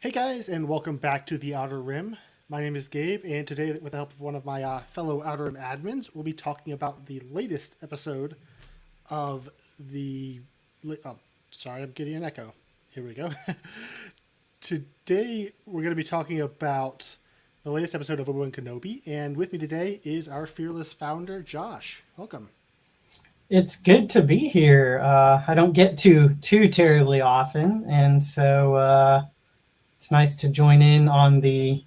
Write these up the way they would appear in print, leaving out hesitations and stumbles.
Hey guys, and welcome back to the Outer Rim. My name is Gabe, and today, with the help of one of my fellow Outer Rim admins, we'll be talking about the latest episode of the. Oh, sorry, I'm getting an echo. Here we go. Today, we're going to be talking about the latest episode of Obi-Wan Kenobi, and with me today is our fearless founder, Josh. Welcome. It's good to be here. I don't get to too terribly often, and so it's nice to join in on the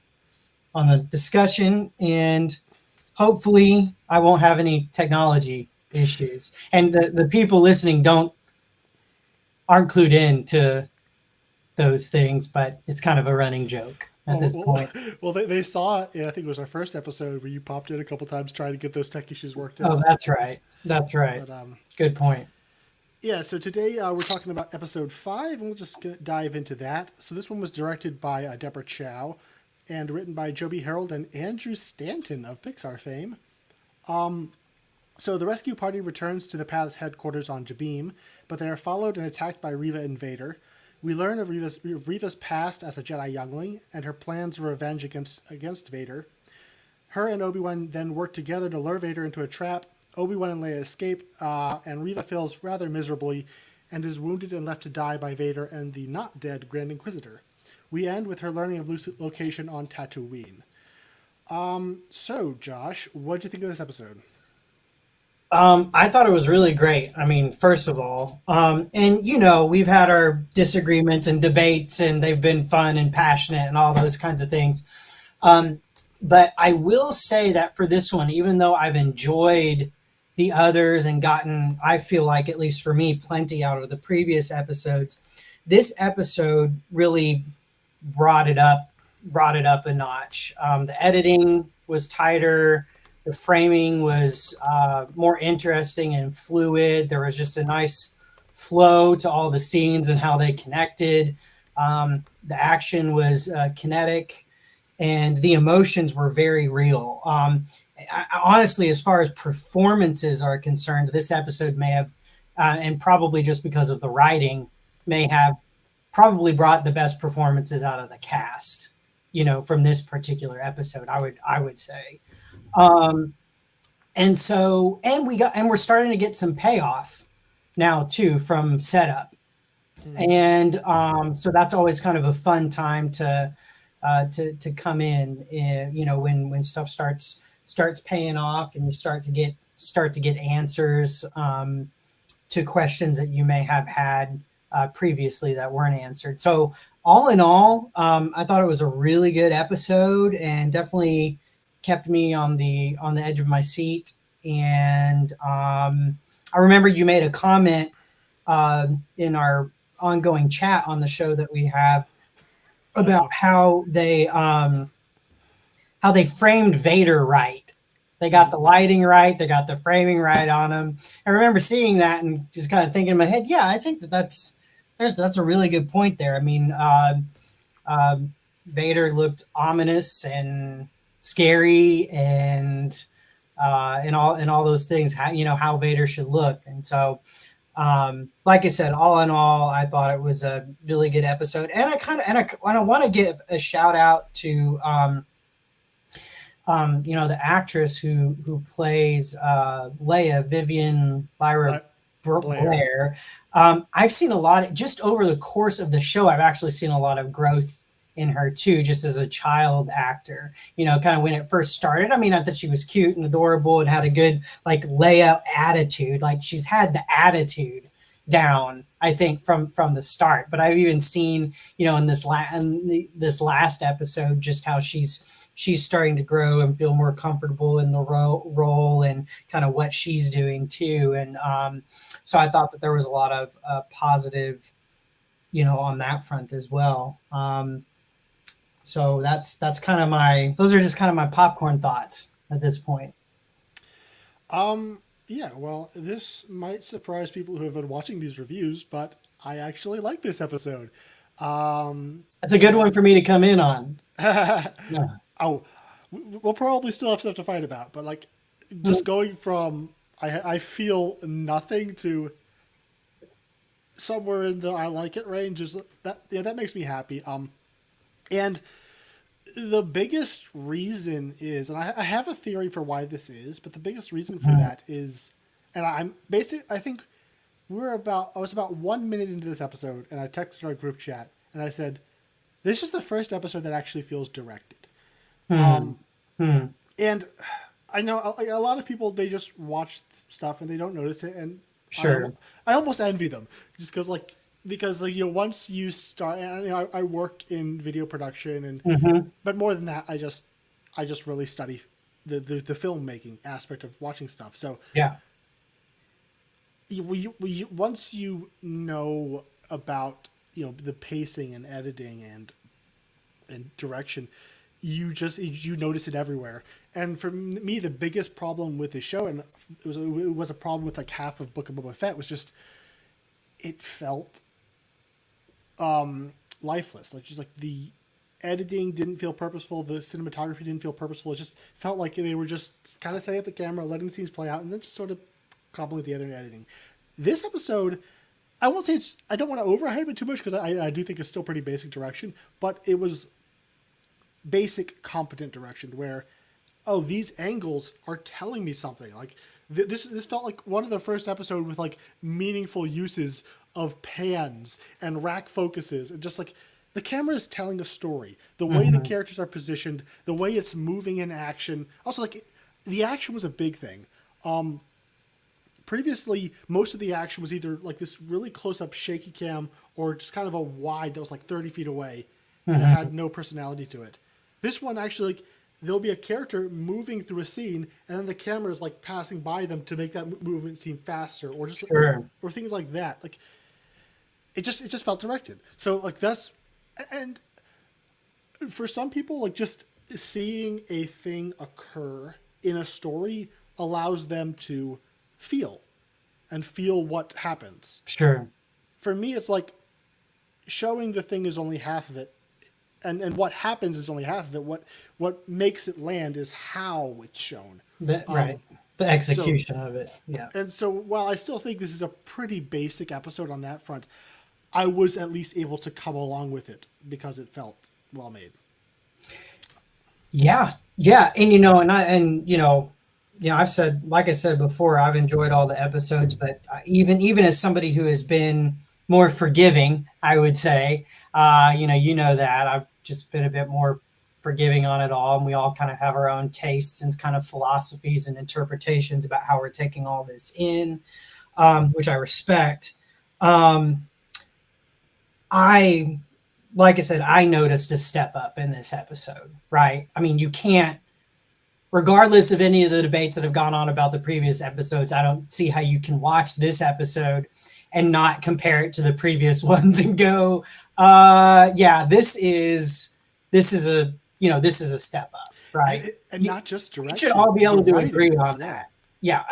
discussion. And hopefully, I won't have any technology issues. And the people listening don't aren't clued in to those things, but it's kind of a running joke at Oh, this point. they saw it, and I think it was our first episode where you popped in a couple times trying to get those tech issues worked Oh, out. that's right. That's right. But Good point. Yeah, so today we're talking about episode 5, and we'll just dive into that. So this one was directed by Deborah Chow and written by Joby Harold and Andrew Stanton of Pixar fame. So the rescue party returns to the Path's headquarters on Jabim, but they are followed and attacked by Reva and Vader. We learn of Reva's past as a Jedi youngling and her plans of revenge against Vader. Her and Obi-Wan then work together to lure Vader into a trap. Obi-Wan and Leia escape, and Reva fails rather miserably and is wounded and left to die by Vader and the not-dead Grand Inquisitor. We end with her learning of Luke's location on Tatooine. So, Josh, what did you think of this episode? I thought it was really great. I mean, first of all, and we've had our disagreements and debates, and they've been fun and passionate and all those kinds of things. But I will say that for this one, even though I've enjoyed the others and gotten, I feel like, at least for me, plenty out of the previous episodes, this episode really brought it up a notch. The editing was tighter. The framing was more interesting and fluid. There was just a nice flow to all the scenes and how they connected. The action was kinetic, and the emotions were very real. Honestly, as far as performances are concerned, this episode may have, and probably just because of the writing, may have probably brought the best performances out of the cast. From this particular episode, I would say. Um, and we're starting to get some payoff now too from setup, and so that's always kind of a fun time to come in. When stuff starts paying off, and you start to get answers to questions that you may have had previously that weren't answered. So all in all, I thought it was a really good episode, and definitely kept me on the edge of my seat. And I remember you made a comment in our ongoing chat on the show that we have about how they framed Vader right. They got the lighting right. They got the framing right on him. I remember seeing that and just kind of thinking in my head, yeah, I think that's a really good point there. I mean, Vader looked ominous and scary, and all those things. How Vader should look, and so. Like I said, all in all, I thought it was a really good episode, and I want to give a shout out to the actress who plays Leia, Vivian Lyra Blair. I've seen a lot just over the course of the show. I've actually seen a lot of growth in her too, just as a child actor. Kind of when it first started. I mean, I thought she was cute and adorable and had a good like Leia attitude. Like she's had the attitude down, I think, from the start. But I've even seen, in this last episode, just how she's starting to grow and feel more comfortable in the role and kind of what she's doing too. And so I thought that there was a lot of positive, on that front as well. So that's kind of those are just kind of my popcorn thoughts at this point. Yeah, well, this might surprise people who have been watching these reviews, but I actually like this episode. That's a good one for me to come in on. Yeah. Oh, we'll probably still have stuff to fight about, but like, just going from I feel nothing to somewhere in the I like it range is that that makes me happy. And the biggest reason is, and I have a theory for why this is, but the biggest reason for that is, and I'm basically, I think I was about 1 minute into this episode, and I texted our group chat, and I said, this is the first episode that actually feels directed. And I know a lot of people, they just watch stuff and they don't notice it, and Sure. I almost envy them just because once you start, and I work in video production, and but more than that, I just really study the filmmaking aspect of watching stuff. So Yeah. Once you know about the pacing and editing and direction, you notice it everywhere. And for me, the biggest problem with the show, and it was a problem with like half of Book of Boba Fett, was just it felt lifeless. Like, just like the editing didn't feel purposeful, the cinematography didn't feel purposeful. It just felt like they were just kind of setting up the camera, letting the scenes play out, and then just sort of cobbling together and editing. This episode, I won't say I don't want to overhype it too much, because I do think it's still pretty basic direction, but it was basic, competent direction where, oh, these angles are telling me something. Like this felt like one of the first episodes with like meaningful uses of pans and rack focuses, and just like the camera is telling a story. The way the characters are positioned, the way it's moving in action. Also, like, the action was a big thing. Previously, most of the action was either like this really close-up shaky cam, or just kind of a wide that was like 30 feet away that had no personality to it. This one actually, like, there'll be a character moving through a scene, and then the camera is like passing by them to make that movement seem faster, or just or things like that. Like, it just felt directed. So like and for some people, like, just seeing a thing occur in a story allows them to feel what happens. Sure. For me, it's like showing the thing is only half of it, and what happens is only half of it. What makes it land is how it's shown. Right. The execution of it. Yeah. And so while I still think this is a pretty basic episode on that front, I was at least able to come along with it because it felt well made. Yeah. Yeah. And, I've said, like I said before, I've enjoyed all the episodes, but even as somebody who has been more forgiving, I would say, that I've just been a bit more forgiving on it all. And we all kind of have our own tastes and kind of philosophies and interpretations about how we're taking all this in, which I respect. Like I said, I noticed a step up in this episode, right? I mean, you can't, regardless of any of the debates that have gone on about the previous episodes, I don't see how you can watch this episode and not compare it to the previous ones and go, this is a step up, right? And not just direction. We should all be able to agree on that. Yeah,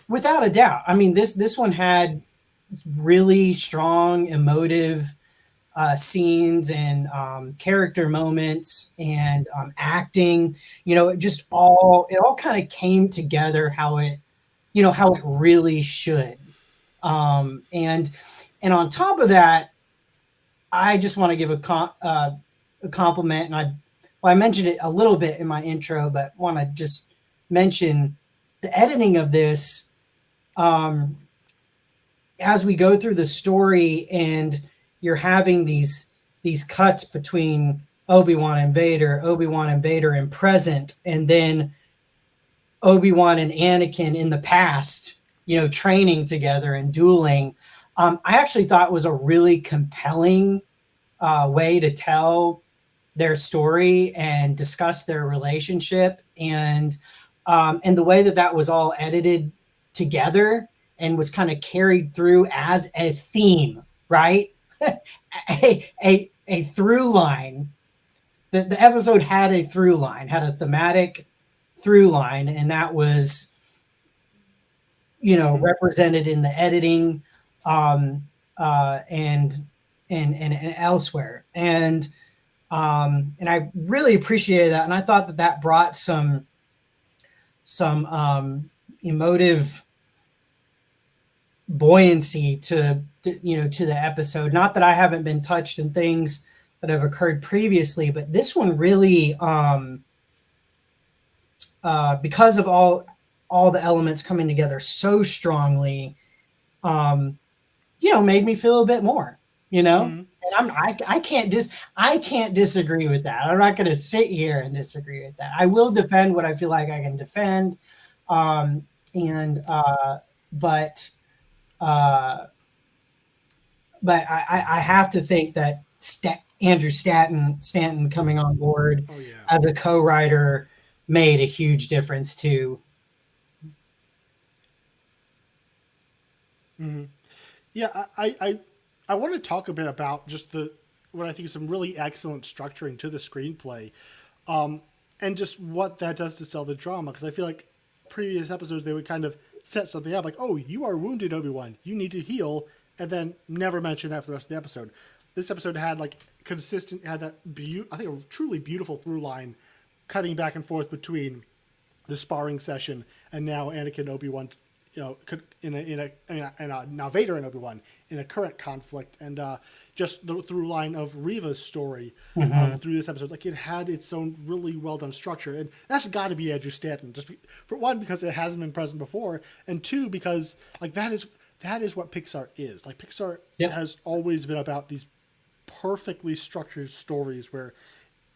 without a doubt. I mean, this one had really strong emotive scenes and character moments and acting. It all kind of came together how it really should. And on top of that, I just want to give a compliment, and I mentioned it a little bit in my intro, but want to just mention the editing of this. As we go through the story, and you're having these cuts between Obi-Wan and Vader in present, and then Obi-Wan and Anakin in the past, training together and dueling. I actually thought it was a really compelling way to tell their story and discuss their relationship, and the way that was all edited together and was kind of carried through as a theme, right? a through line. The episode had a through line, had a thematic through line, and that was, represented in the editing, and elsewhere. And I really appreciated that. And I thought that brought some emotive buoyancy to the episode. Not that I haven't been touched in things that have occurred previously, but this one really, because of all the elements coming together so strongly, made me feel a bit more, And I can't disagree with that. I'm not going to sit here and disagree with that. I will defend what I feel like I can defend, but I have to think that Andrew Stanton coming on board as a co-writer made a huge difference too. Mm-hmm. Yeah, I want to talk a bit about just what I think is some really excellent structuring to the screenplay, and just what that does to sell the drama. Because I feel like previous episodes they would kind of set something up like, "Oh, you are wounded, Obi-Wan. You need to heal," and then never mention that for the rest of the episode. This episode had like had that I think a truly beautiful through line, cutting back and forth between the sparring session and now Anakin and Obi-Wan, now Vader and Obi-Wan in a current conflict, and just the through line of Reva's story through this episode. Like, it had its own really well done structure, and that's got to be Andrew Stanton. For one, because it hasn't been present before, and two, because like that is what Pixar is. Like, Pixar has always been about these perfectly structured stories where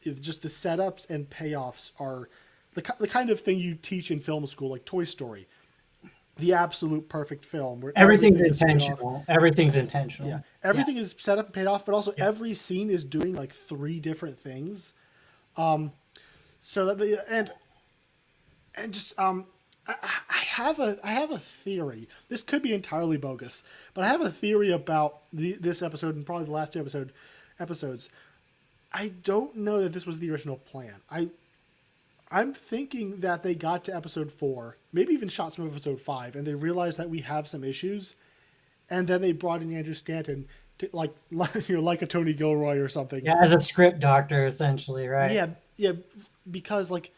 just the setups and payoffs are the kind of thing you teach in film school, like Toy Story. The absolute perfect film where everything's intentional. Everything's intentional. Yeah, everything is set up and paid off, but also every scene is doing like 3 different things. So that I have a theory. This could be entirely bogus, but I have a theory about this episode and probably the last 2 episodes. I don't know that this was the original plan. I'm thinking that they got to episode 4, maybe even shot some of episode 5, and they realized that we have some issues, and then they brought in Andrew Stanton to like a Tony Gilroy or something. Yeah, as a script doctor, essentially, right? Yeah, because like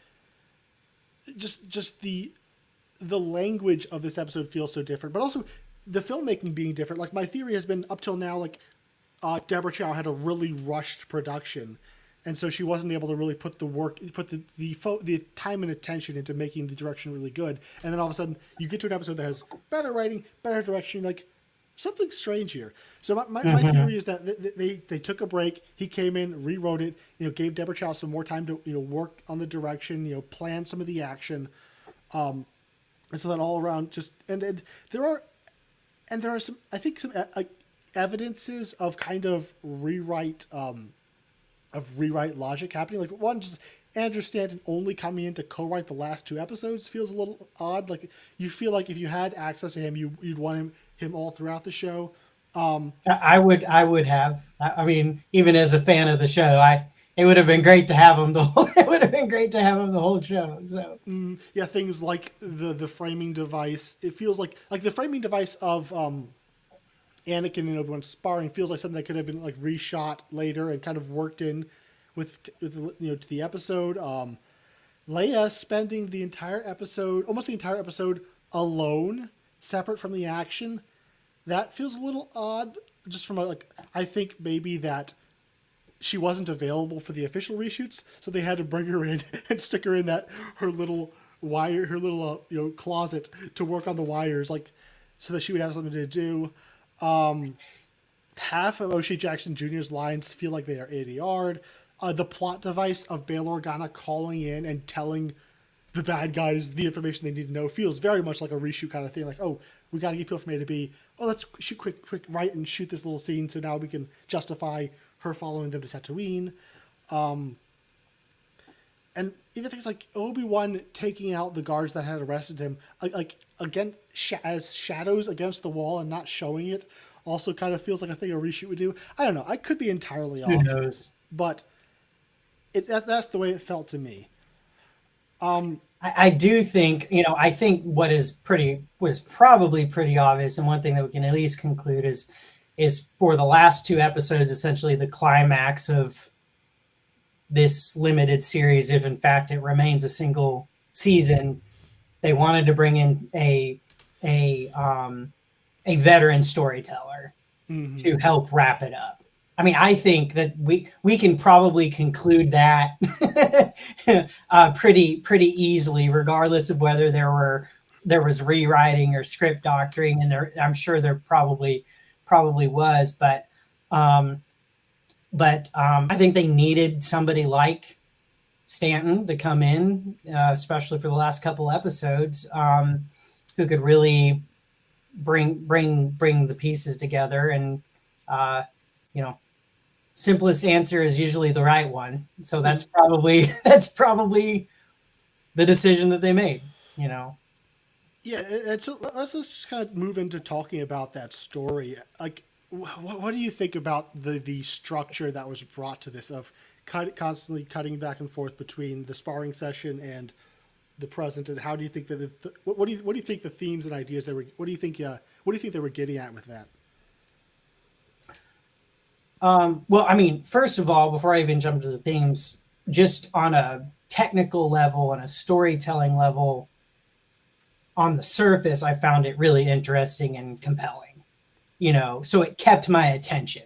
just the language of this episode feels so different, but also the filmmaking being different. Like, my theory has been up till now, like Deborah Chow had a really rushed production. And so she wasn't able to really put the time and attention into making the direction really good. And then all of a sudden, you get to an episode that has better writing, better direction, like something strange here. So my theory is that they took a break. He came in, rewrote it, gave Deborah Chow some more time to work on the direction, plan some of the action, and so that all around just and there are some, I think, some evidences of kind of rewrite logic happening. Like, one, just Andrew Stanton only coming in to co-write the last 2 episodes feels a little odd. Like, you feel like if you had access to him, you'd want him all throughout the show. I would have. I mean, even as a fan of the show, it would have been great to have him it would have been great to have him the whole show. So yeah, things like the framing device. It feels like the framing device of Anakin and Obi-Wan sparring feels like something that could have been like reshot later and kind of worked in with to the episode. Leia spending almost the entire episode alone, separate from the action, that feels a little odd. Just from I think maybe that she wasn't available for the official reshoots, so they had to bring her in and stick her in her little closet to work on the wires, like, so that she would have something to do. Half of O'Shea Jackson Jr.'s lines feel like they are ADR'd. The plot device of Bail Organa calling in and telling the bad guys the information they need to know feels very much like a reshoot kind of thing. Like, oh, we got to get people from A to B. Oh, let's shoot quick, right, and shoot this little scene so now we can justify her following them to Tatooine. And even things like Obi-Wan taking out the guards that had arrested him, again, as shadows against the wall and not showing it, also kind of feels like a thing a reshoot would do. I don't know. I could be entirely off. Who knows? But that's the way it felt to me. I do think, I think what was probably pretty obvious, and one thing that we can at least conclude is for the last 2 episodes, essentially the climax of this limited series, if in fact it remains a single season, they wanted to bring in a veteran storyteller to help wrap it up. I think that we can probably conclude that pretty easily, regardless of whether there was rewriting or script doctoring, and I'm sure there probably was, um, I think they needed somebody like Stanton to come in, especially for the last couple episodes, who could really bring the pieces together. And you know, simplest answer is usually the right one. So that's probably the decision that they made. Yeah, and so let's just kind of move into talking about that story. Like, what do you think about the structure that was brought to this of constantly cutting back and forth between the sparring session and the present, and how do you think that what do you think the themes and ideas they were? What do you think they were getting at with that? Well, first of all, before I even jump to the themes, just on a technical level and a storytelling level, on the surface, I found it really interesting and compelling. So it kept my attention.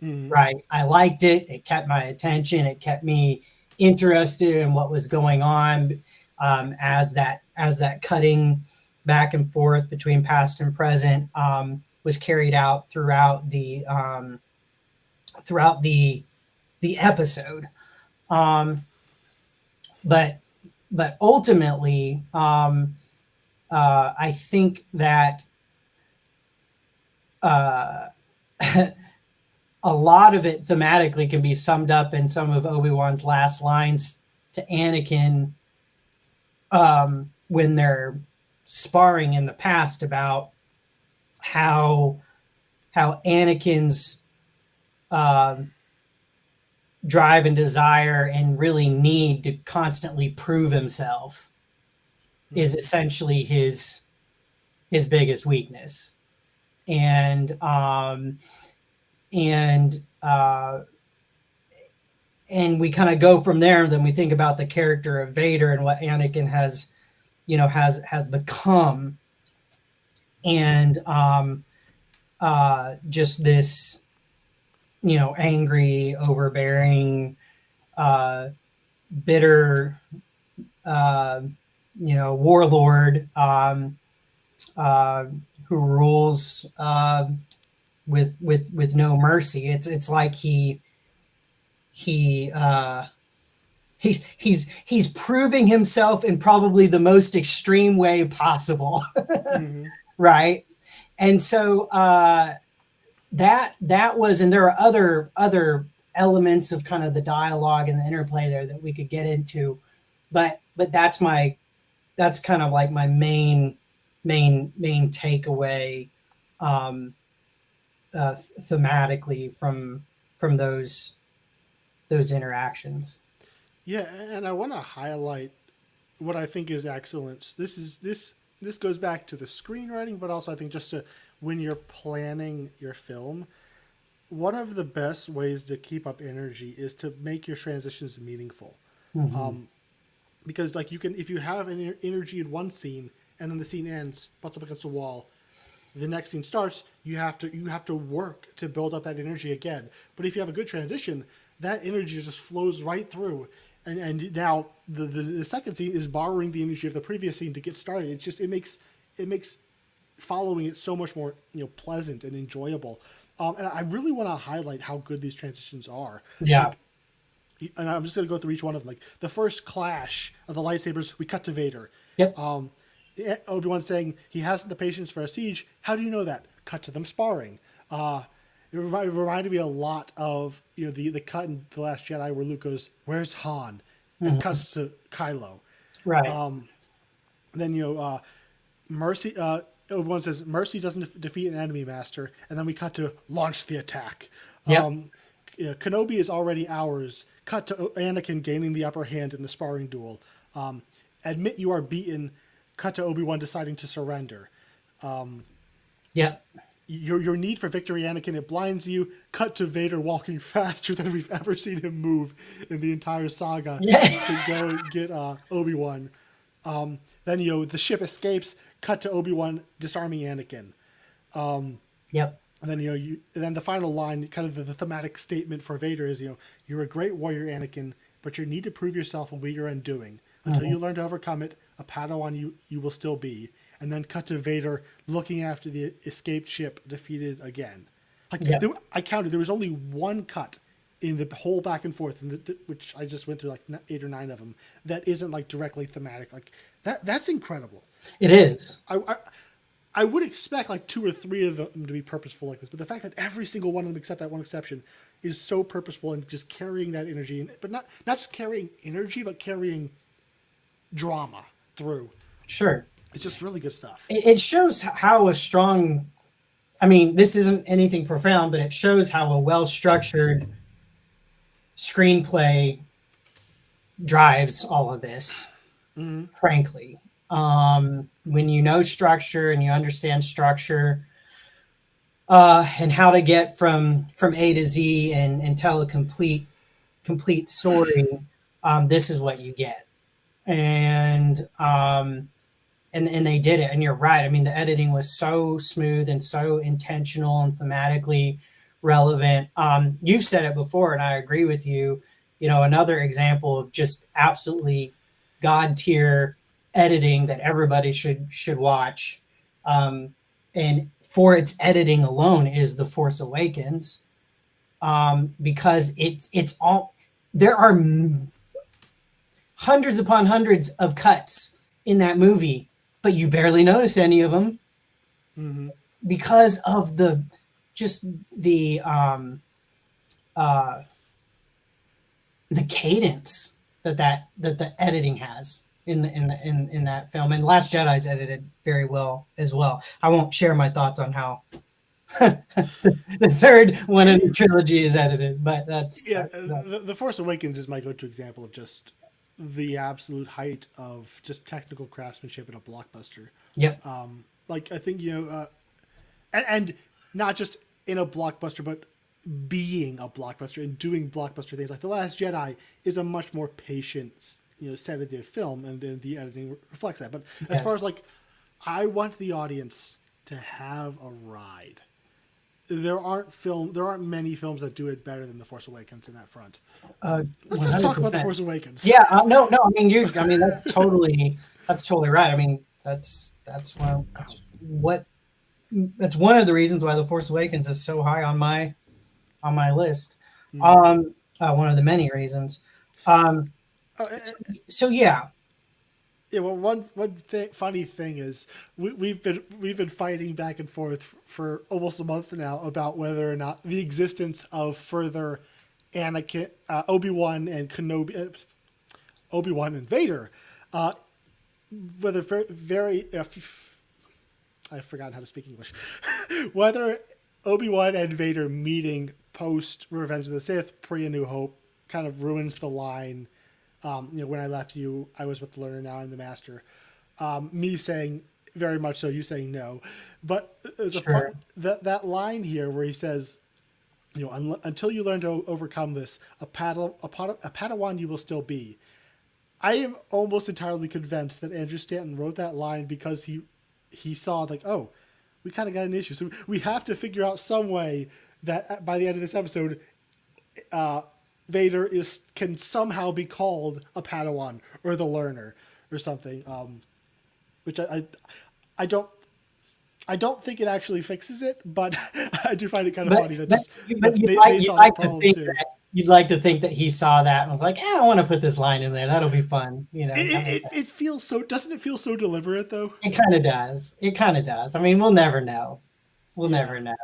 Mm-hmm. Right? I liked it. It kept my attention. It kept me interested in what was going on, as that cutting back and forth between past and present was carried out throughout the episode. But ultimately, I think that a lot of it thematically can be summed up in some of Obi-Wan's last lines to Anakin, when they're sparring in the past about how Anakin's drive and desire and really need to constantly prove himself is essentially his biggest weakness. And we kind of go from there. Then we think about the character of Vader and what Anakin has become, and just this, angry, overbearing, bitter, warlord, who rules with no mercy. It's like he's proving himself in probably the most extreme way possible. Mm-hmm. Right. And so that was, and there are other elements of kind of the dialogue and the interplay there that we could get into, but that's kind of like my main takeaway thematically from those interactions. Yeah, and I want to highlight what I think is excellence. This goes back to the screenwriting, but also I think just to when you're planning your film, one of the best ways to keep up energy is to make your transitions meaningful. Mm-hmm. Because like you can, if you have an energy in one scene and then the scene ends, butts up against the wall, the next scene starts, you have to work to build up that energy again. But if you have a good transition, that energy just flows right through. And now the second scene is borrowing the energy of the previous scene to get started. It's just it makes following it so much more pleasant and enjoyable. And I really want to highlight how good these transitions are. Yeah. Like, and I'm just going to go through each one of them. Like the first clash of the lightsabers, we cut to Vader. Yep. Obi-Wan saying he hasn't the patience for a siege. How do you know that? Cut to them sparring. It reminded me a lot of the cut in The Last Jedi where Luke goes, "Where's Han?" and cuts to Kylo. Right. Then Mercy. Obi-Wan says, "Mercy doesn't defeat an enemy, Master," and then we cut to launch the attack. Yep. Kenobi is already ours. Cut to Anakin gaining the upper hand in the sparring duel. Admit you are beaten. Cut to Obi-Wan deciding to surrender. Yep. Your need for victory, Anakin, it blinds you. Cut to Vader walking faster than we've ever seen him move in the entire saga to go get Obi-Wan. Then the ship escapes. Cut to Obi-Wan disarming Anakin. Yep. And then and then the final line, kind of the thematic statement for Vader is, you're a great warrior, Anakin, but your need to prove yourself will be your undoing. Until you learn to overcome it, a Padawan you will still be. And then cut to Vader looking after the escaped ship, defeated again. I counted, there was only one cut in the whole back and forth, which I just went through like 8 or 9 of them, that isn't like directly thematic. Like that's incredible. It is. I would expect like 2 or 3 of them to be purposeful like this, but the fact that every single one of them, except that one exception, is so purposeful and just carrying that energy, but not just carrying energy, but carrying drama through. Sure. It's just really good stuff. It shows how a strong, I mean, this isn't anything profound, but it shows how a well-structured screenplay drives all of this, frankly. When you know structure and you understand structure, and how to get from A to Z and tell a complete story, this is what you get. And they did it. And you're right. I mean, the editing was so smooth and so intentional and thematically relevant. You've said it before, and I agree with you. Another example of just absolutely God tier editing that everybody should watch, and for its editing alone, is The Force Awakens, because it's all, there are hundreds upon hundreds of cuts in that movie, but you barely notice any of them, because of the cadence that the editing has in that film. And Last Jedi's edited very well as well. I won't share my thoughts on how the third one in the trilogy is edited, but The Force Awakens is my go-to example of just the absolute height of just technical craftsmanship in a blockbuster. Yep. I think and not just in a blockbuster, but being a blockbuster and doing blockbuster things. Like The Last Jedi is a much more patient, sedative film, and the editing reflects that. But as far as I want the audience to have a ride. There aren't many films that do it better than The Force Awakens in that front. Let's just talk about The Force Awakens. Yeah, no. I mean, that's totally right. I mean, that's one of the reasons why The Force Awakens is so high on my list. One of the many reasons. So yeah. Yeah, well, one funny thing is we've been fighting back and forth for almost a month now about whether or not the existence of further Anakin, Obi-Wan and Kenobi, Obi-Wan and Vader, whether I've forgotten how to speak English, whether Obi-Wan and Vader meeting post Revenge of the Sith, pre A New Hope, kind of ruins the line. When I left you, I was with the learner, now I'm the master. Me saying very much so, you saying no. But there's that line here where he says, until you learn to overcome this, a Padawan you will still be. I am almost entirely convinced that Andrew Stanton wrote that line because he saw we kind of got an issue. So we have to figure out some way that by the end of this episode, Vader can somehow be called a Padawan or the learner or something, which I don't think it actually fixes it, but I do find it kind of funny that you'd like to think that he saw that and was like, I want to put this line in there. That'll be fun. It feels so. Doesn't it feel so deliberate though? It kind of does. I mean, we'll never know. Never know.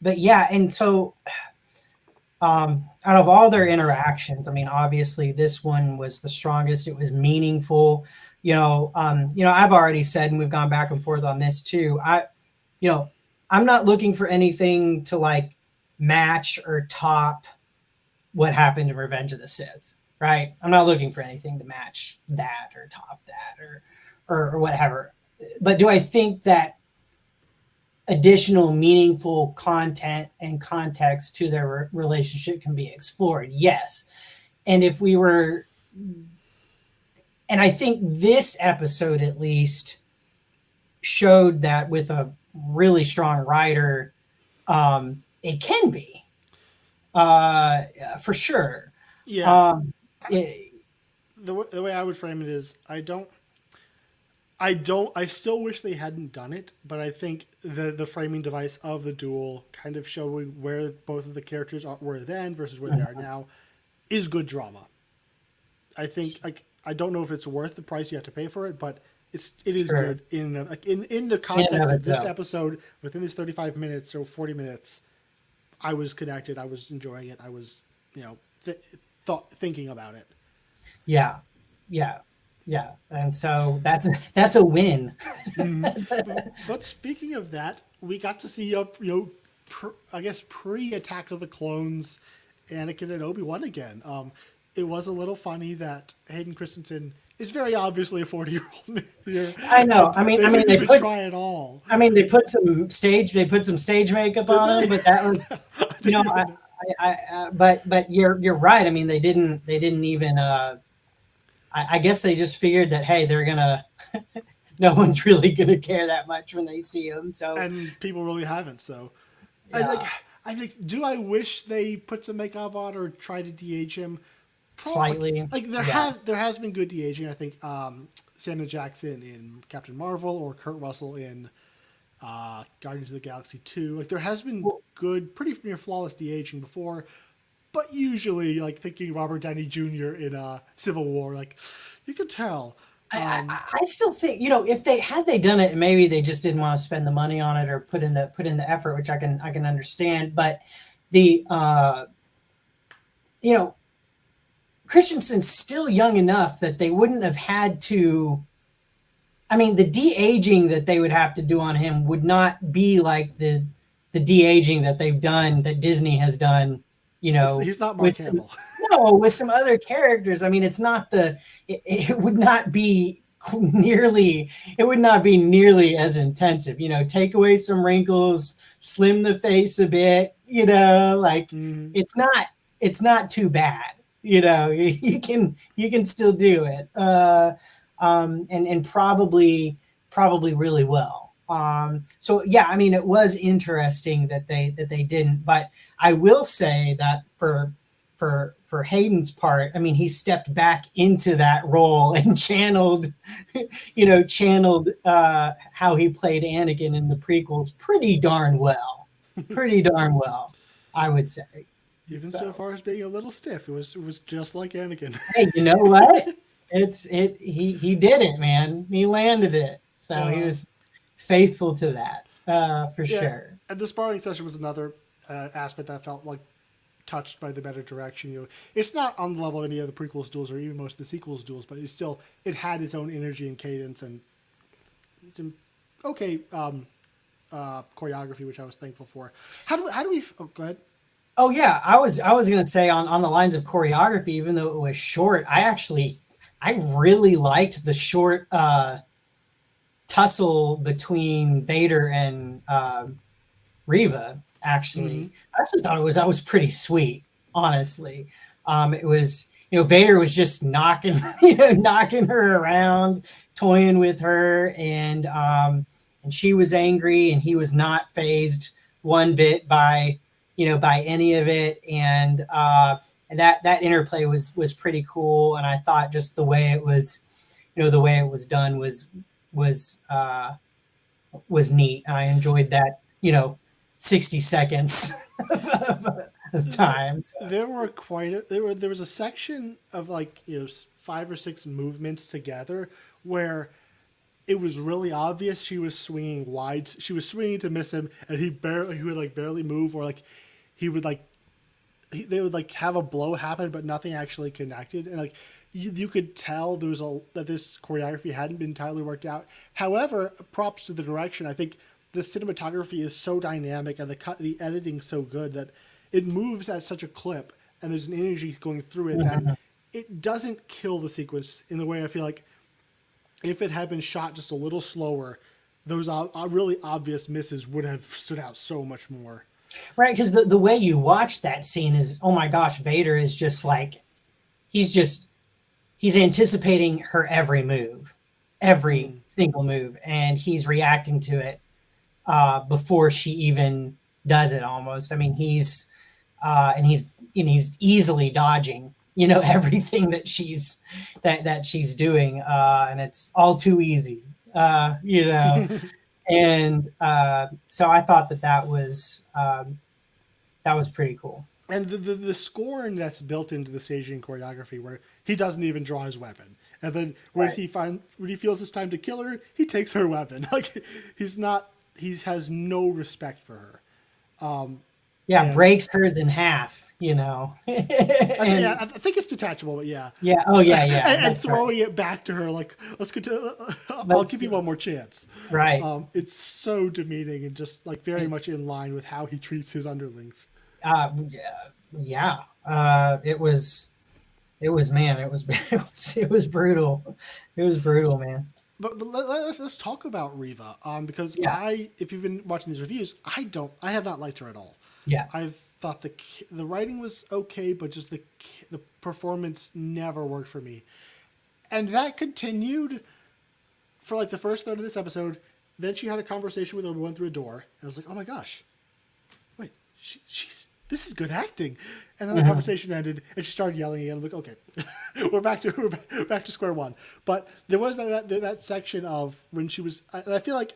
But yeah, and so out of all their interactions, I mean, obviously this one was the strongest. It was meaningful. I've already said, and we've gone back and forth on this too. I'm not looking for anything to match or top what happened in Revenge of the Sith, right? I'm not looking for anything to match that or top that or whatever. But do I think that additional meaningful content and context to their relationship can be explored? Yes. And I think this episode at least showed that with a really strong writer, it can be, for sure. Yeah, Um, it, the way I would frame it is I still wish they hadn't done it, but I think the framing device of the duel, kind of showing where both of the characters were then versus where they are now, is good drama. I think, like, I don't know if it's worth the price you have to pay for it, but it is sure. good in the In and context of of this itself. episode. Within this 35 minutes or 40 minutes, I was connected. I was enjoying it. I was, you know, thinking about it. Yeah, yeah, yeah. And so that's a win. But speaking of that, we got to see I guess pre Attack of the Clones, Anakin and Obi-Wan again. It was a little funny that Hayden Christensen is very obviously a 40-year-old here, I know. and I they mean, didn't even try at all. they put some stage makeup Did on him, they? but that was, I you know, didn't even know. but you're right. I mean, they didn't even. I guess they just figured that, hey, they're gonna. No one's really gonna care that much when they see him. So And people really haven't. So, I like. yeah, I think. Do I wish they put some makeup on or try to de-age him? slightly. Like Yeah. there has been good de-aging. I think Samuel Jackson in Captain Marvel or Kurt Russell in Guardians of the Galaxy 2. Like there has been Well, good, pretty near flawless de-aging before, but usually, like thinking Robert Downey Jr. in Civil War, like you could tell. I still think, if they done it, maybe they just didn't want to spend the money on it or put in the effort, which I can understand. But the you know Christensen's still young enough that they wouldn't have had to. I mean, the de-aging that they would have to do on him would not be like the de-aging that they've done, that Disney has done, He's not Mark with some, Hamill. no, with some other characters. I mean, it would not be nearly as intensive. Take away some wrinkles, slim the face a bit. Like Mm-hmm. it's not too bad. You can still do it. And probably really well. So yeah, I mean, it was interesting that they didn't, but I will say that for Hayden's part, I mean, he stepped back into that role and channeled how he played Anakin in the prequels pretty darn well, I would say. Even so So far as being a little stiff, it was just like Anakin. hey, you know what? He did it, man. He landed it. So he uh, was faithful to that, for yeah, sure. and the sparring session was another aspect that felt like touched by the better direction. It's not on the level of any of the prequels duels or even most of the sequels duels, but it had its own energy and cadence and some okay choreography, which I was thankful for. How do we? Oh, go ahead. Oh yeah, I was gonna say on the lines of choreography, even though it was short, I really liked the short tussle between Vader and Riva. Mm-hmm. I actually thought that was pretty sweet. Honestly, it was, Vader was just knocking knocking her around, toying with her, and she was angry, and he was not phased one bit by any of it, and that interplay was pretty cool, and I thought just the way it was done was was neat. I enjoyed that 60 seconds of time. So. There were there was a section of like 5 or 6 movements together where it was really obvious she was swinging wide. She was swinging to miss him, and he would like barely move, or like he would like they would like have a blow happen, but nothing actually connected, and like you could tell that this choreography hadn't been entirely worked out. However, props to the direction. I think the cinematography is so dynamic and the editing so good that it moves at such a clip, and there's an energy going through it that it doesn't kill the sequence in the way I feel like if it had been shot just a little slower, those really obvious misses would have stood out so much more. Right, because the way you watch that scene is, oh my gosh, Vader is just like he's anticipating her every move. every single move, and he's reacting to it before she even does it. Almost. I mean, he's easily dodging, everything that she's doing, and it's all too easy, And so I thought that was pretty cool. And the scorn that's built into the staging choreography, where he doesn't even draw his weapon, and then when he feels it's time to kill her, he takes her weapon. Like he has no respect for her. Breaks hers in half. I think it's detachable, but yeah. Yeah. Oh yeah. and throwing it back to her, like, let's go to. I'll give you one more chance. Right. It's so demeaning and just like very much in line with how he treats his underlings. Yeah. It was brutal. It was brutal, man. But let's talk about Reva, because if you've been watching these reviews, I have not liked her at all. Yeah. I've thought the writing was okay, but just the performance never worked for me. And that continued for like the first third of this episode. Then she had a conversation with Obi-Wan through a door, and I was like, oh my gosh, wait, this is good acting. And then the conversation ended, and she started yelling again. I'm like, okay, we're back to square one. But there was that section of when she was, and I feel like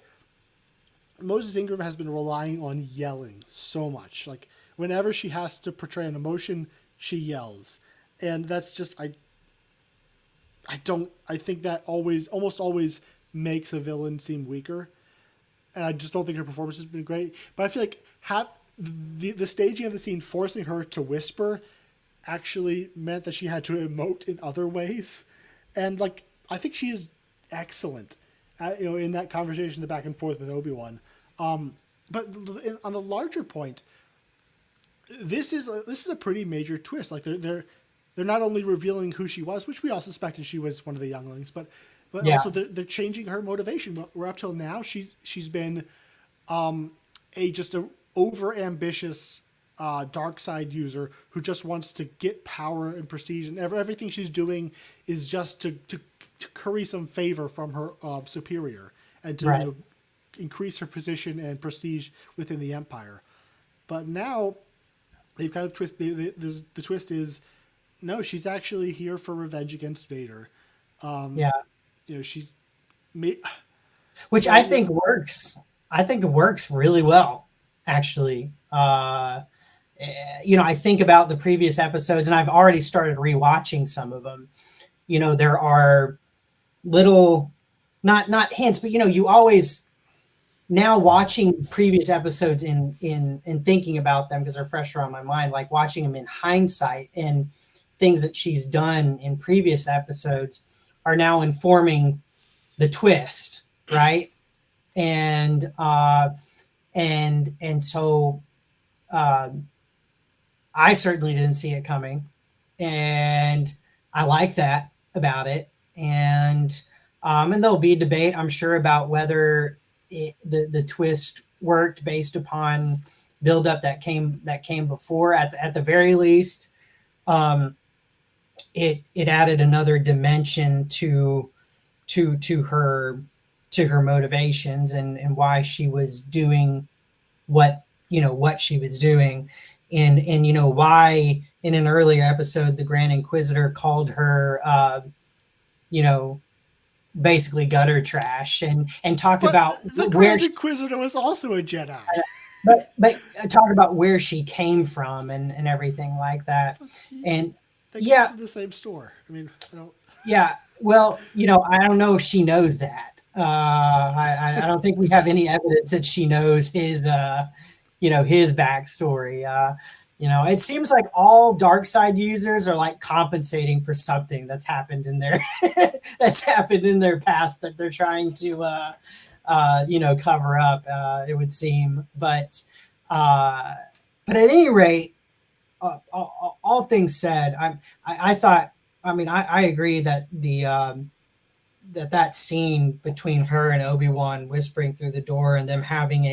Moses Ingram has been relying on yelling so much. Like whenever she has to portray an emotion, she yells, and that's just I think that almost always makes a villain seem weaker, and I just don't think her performance has been great. But I feel like the staging of the scene forcing her to whisper actually meant that she had to emote in other ways, and like I think she is excellent in that conversation, the back and forth with Obi-Wan. But on the larger point, this is a pretty major twist. Like they're not only revealing who she was, which we all suspected she was one of the younglings, but also they're changing her motivation. Where up till now she's been just a over ambitious dark side user who just wants to get power and prestige, and everything she's doing is just to curry some favor from her superior and to increase her position and prestige within the Empire. But now they've kind of twisted. The twist is, no, she's actually here for revenge against Vader. She's which I think works. I think it works really well, actually. I think about the previous episodes, and I've already started rewatching some of them. There are little, not hints, but you always, now watching previous episodes in thinking about them because they're fresher on my mind, like watching them in hindsight, and things that she's done in previous episodes are now informing the twist, right? And so I certainly didn't see it coming, and I like that about it. And there'll be a debate, I'm sure, about whether the twist worked based upon buildup that came before. At the very least, it added another dimension to her motivations and why she was doing what she was doing, and why in an earlier episode the Grand Inquisitor called her basically gutter trash, and talked about the Grand Inquisitor was also a Jedi. But talk about where she came from and everything like that. And they came from the same store. I mean, I don't. Yeah, well, I don't know if she knows that. I don't think we have any evidence that she knows his his backstory. It seems like all dark side users are like compensating for something that's happened in their past that they're trying to cover up. It would seem, but at any rate, all things said, I thought. I mean, I agree that that scene between her and Obi-Wan whispering through the door and them having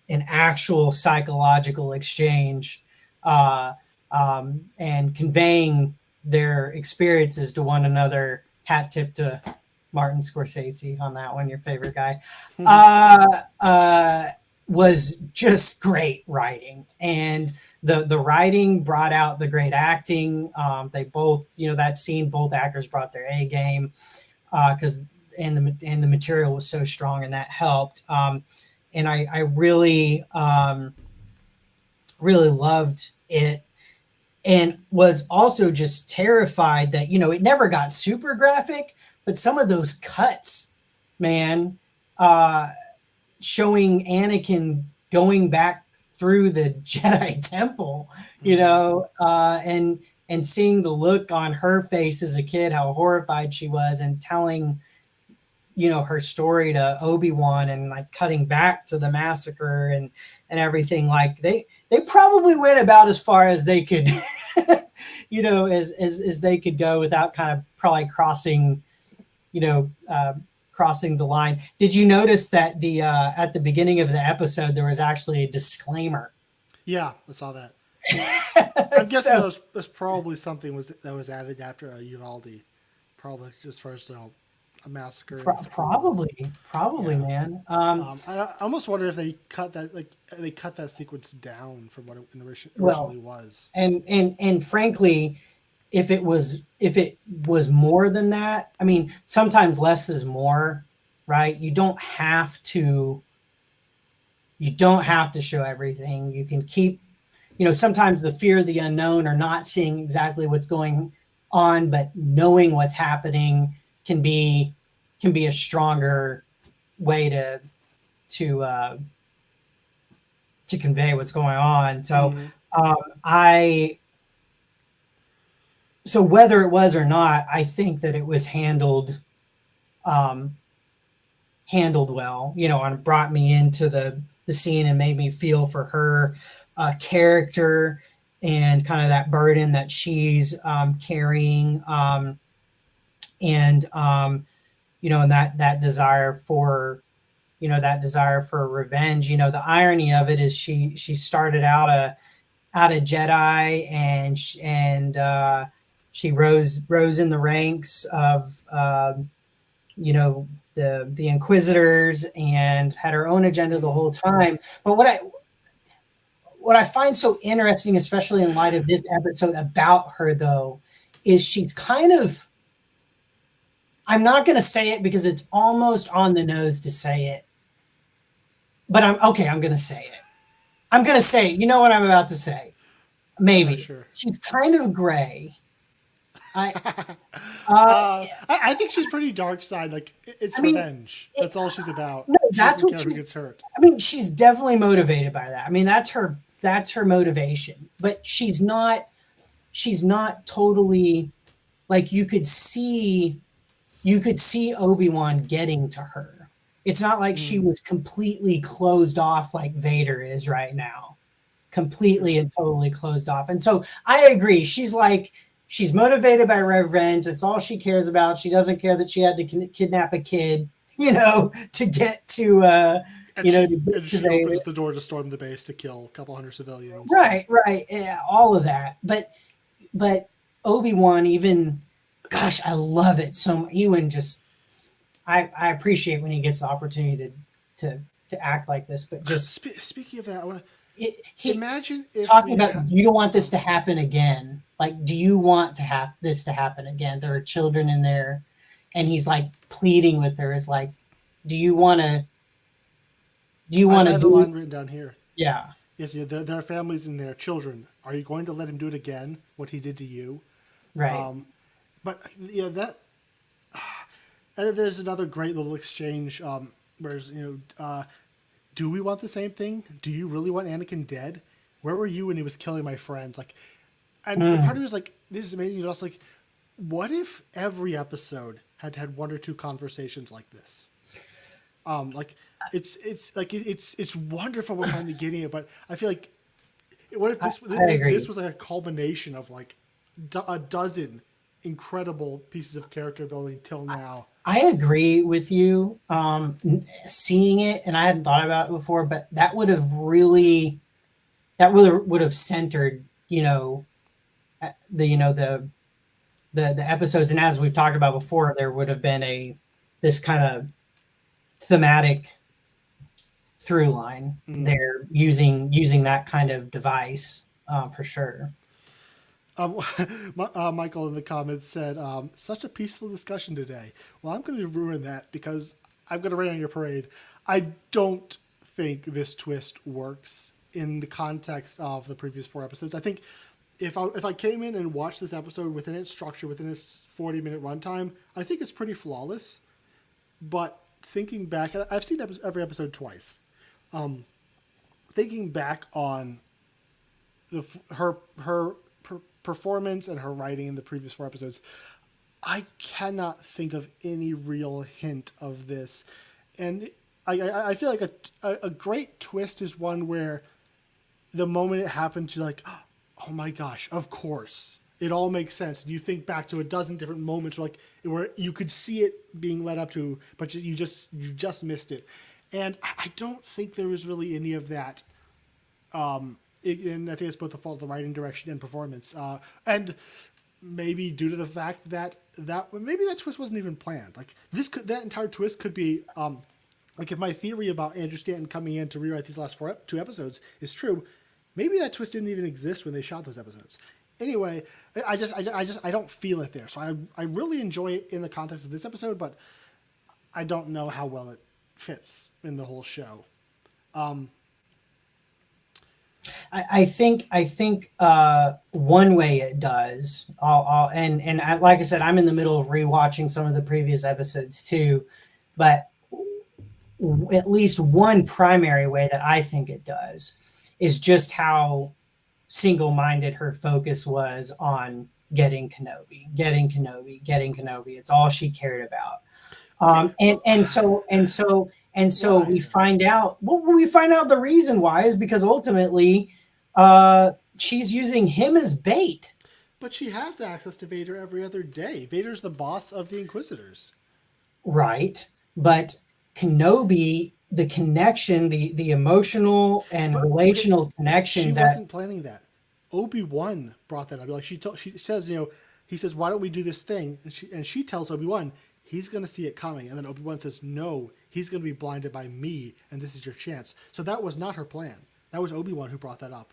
an actual psychological exchange, and conveying their experiences to one another, hat tip to Martin Scorsese on that one, your favorite guy, Mhm. was just great writing. And the writing brought out the great acting. They both, that scene, both actors brought their A game, because and the material was so strong, and that helped. And I really really loved it, and was also just terrified that it never got super graphic, but some of those cuts, man, uh, showing Anakin going back through the Jedi Temple, Mhm. and seeing the look on her face as a kid, how horrified she was, and telling her story to Obi-Wan, and like cutting back to the massacre and everything. Like they probably went about as far as they could as they could go without kind of probably crossing you know crossing the line. Did you notice that the at the beginning of the episode there was actually a disclaimer? Yeah, I saw that. I'm guessing So there's probably something that was added after Uvalde, probably just for a massacre in the school. probably, Yeah. man. I almost wonder if they cut that sequence down from what it Well, originally was. and frankly, if it was more than that, I mean, sometimes less is more, right? You don't have to show everything. You can keep, sometimes the fear of the unknown, or not seeing exactly what's going on, but knowing what's happening can be a stronger way to uh, to convey what's going on. So Hmm. um, I so whether it was or not, I think that it was um, handled well, and brought me into the scene and made me feel for her character, and kind of that burden that she's carrying, and and that desire for revenge. The irony of it is she started out a Jedi, and she rose in the ranks of the Inquisitors, and had her own agenda the Hmm. whole time. But what I find so interesting, especially in light of this episode about her, though, is she's kind of, I'm not going to say it because it's almost on the nose to say it, but I'm going to say it. I'm going to say, you know what I'm about to say? I'm not Maybe sure. she's kind of gray. I uh, I think she's pretty dark side. Like I it's mean, revenge. it, That's all she's about. no, She that's doesn't what care who she's. gets hurt. I mean, she's definitely motivated by that. I mean, that's her motivation. But she's not totally, like, you could see Obi-Wan getting to her. It's not like she Mm, was completely closed off like Vader is right now. true. Completely and totally closed off. And so I agree. She's motivated by revenge. It's all she cares about. She doesn't care that she had to kidnap a kid, to get to get And to she Vader. opens the door to storm the base to kill a couple hundred civilians. Right, right. Yeah, all of that. But Obi-Wan, even, gosh, I love it so much. Ewan just, I appreciate when he gets the opportunity to act like this, but just Speaking of that, I want to he imagine if talking we about, had. you don't want this Um, to happen again. Like, do you want to have this to happen again? There are children in there, and he's like pleading with her, is like, do you want to I have the do, line written down here. yeah, Is there are families and their children. Are you going to let him do it again? What he did to you? right. Um, but that. And there's another great little exchange. Whereas do we want the same thing? Do you really want Anakin dead? Where were you when he was killing my friends? Like, and part of Mm. me was like, this is amazing. But also like, what if every episode had one or two conversations like this? Like it's like it's wonderful we're finally getting it, but I feel like what if I this agree. was like a culmination of like a dozen incredible pieces of character building till now. I agree with you. Seeing it, and I hadn't thought about it before, but that would have centered, the episodes. And as we've talked about before, there would have been this kind of thematic through line. They're using that kind of device for sure. Michael in the comments said, "Such a peaceful discussion today." Well, I'm going to ruin that because I'm going to rain on your parade. I don't think this twist works in the context of the previous 4 episodes. I think if I came in and watched this episode within its structure, within its 40-minute runtime, I think it's pretty flawless. But thinking back, I've seen every episode twice. Thinking back on her performance and her writing in the previous 4 episodes, I cannot think of any real hint of this. And I feel like a great twist is one where the moment it happened, you're like, oh my gosh, of course. It all makes sense. And you think back to a dozen different moments where you could see it being led up to, but you just missed it. And I don't think there was really any of that. And I think it's both the fault of the writing, direction, and performance. And maybe due to the fact that maybe that twist wasn't even planned. Like that entire twist could be like if my theory about Andrew Stanton coming in to rewrite these last 2 episodes is true, maybe that twist didn't even exist when they shot those episodes. Anyway, I don't feel it there. So I really enjoy it in the context of this episode, but I don't know how well it fits in the whole show. I think one way it does, and like I said, I'm in the middle of rewatching some of the previous episodes too, but at least one primary way that I think it does is just how single-minded her focus was on getting Kenobi. It's all she cared about. And so we find out the reason why is because ultimately she's using him as bait. But she has access to Vader every other day. Vader's the boss of the Inquisitors. Right. But Kenobi, the connection, the emotional and relational connection. She wasn't planning that. Obi-Wan brought that up. Like she says, he says, "Why don't we do this thing?" And she tells Obi-Wan he's going to see it coming. And then Obi-Wan says, "No, he's going to be blinded by me, and this is your chance." So that was not her plan. That was Obi-Wan who brought that up.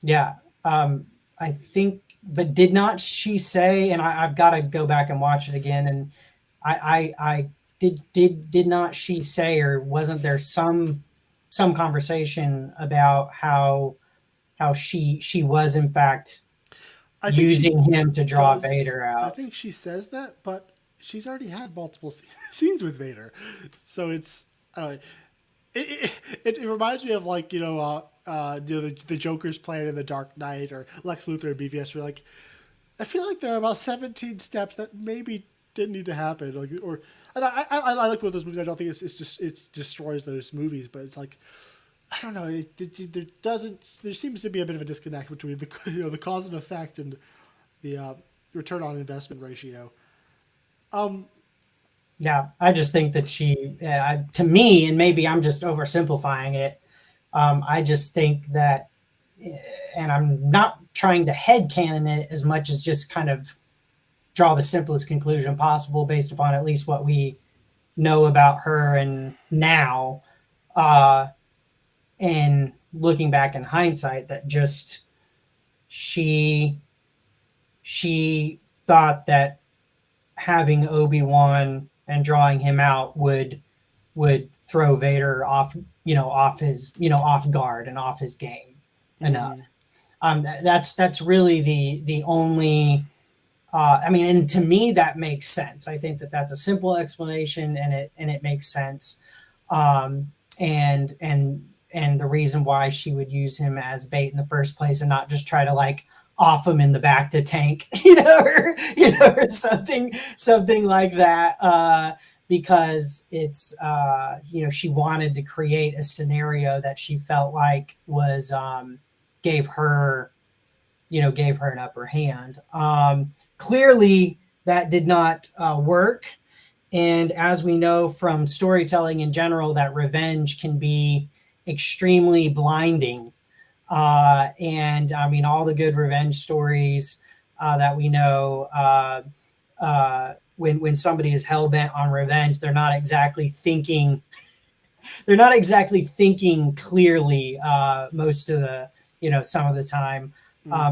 Yeah. I think, but did not she say, and I've got to go back and watch it again. And I did not she say, or wasn't there some conversation about how she was in fact using him to draw Vader out? I think she says that, but she's already had multiple scenes with Vader, so it's it reminds me of like the Joker's plan in The Dark Knight or Lex Luthor in BVS. Where like I feel like there are about 17 steps that maybe didn't need to happen. I like both those movies. I don't think it destroys those movies, but it's like I don't know. There seems to be a bit of a disconnect between the cause and effect and the return on investment ratio. Yeah, I just think that she, to me, and maybe I'm just oversimplifying it. I just think that, and I'm not trying to headcanon it as much as just kind of draw the simplest conclusion possible based upon at least what we know about her and now, and looking back in hindsight, that just she thought that having Obi-Wan and drawing him out would throw Vader off guard and off his game enough. That's really the only. And to me that makes sense. I think that that's a simple explanation, and it makes sense. And the reason why she would use him as bait in the first place and not just try to like off him in the back to tank, or something like that, because it's she wanted to create a scenario that she felt like was gave her an upper hand. Clearly that did not work, and as we know from storytelling in general, that revenge can be extremely blinding. And I mean, all the good revenge stories that we know, when somebody is hell bent on revenge, they're not exactly thinking. They're not exactly thinking clearly most of the some of the time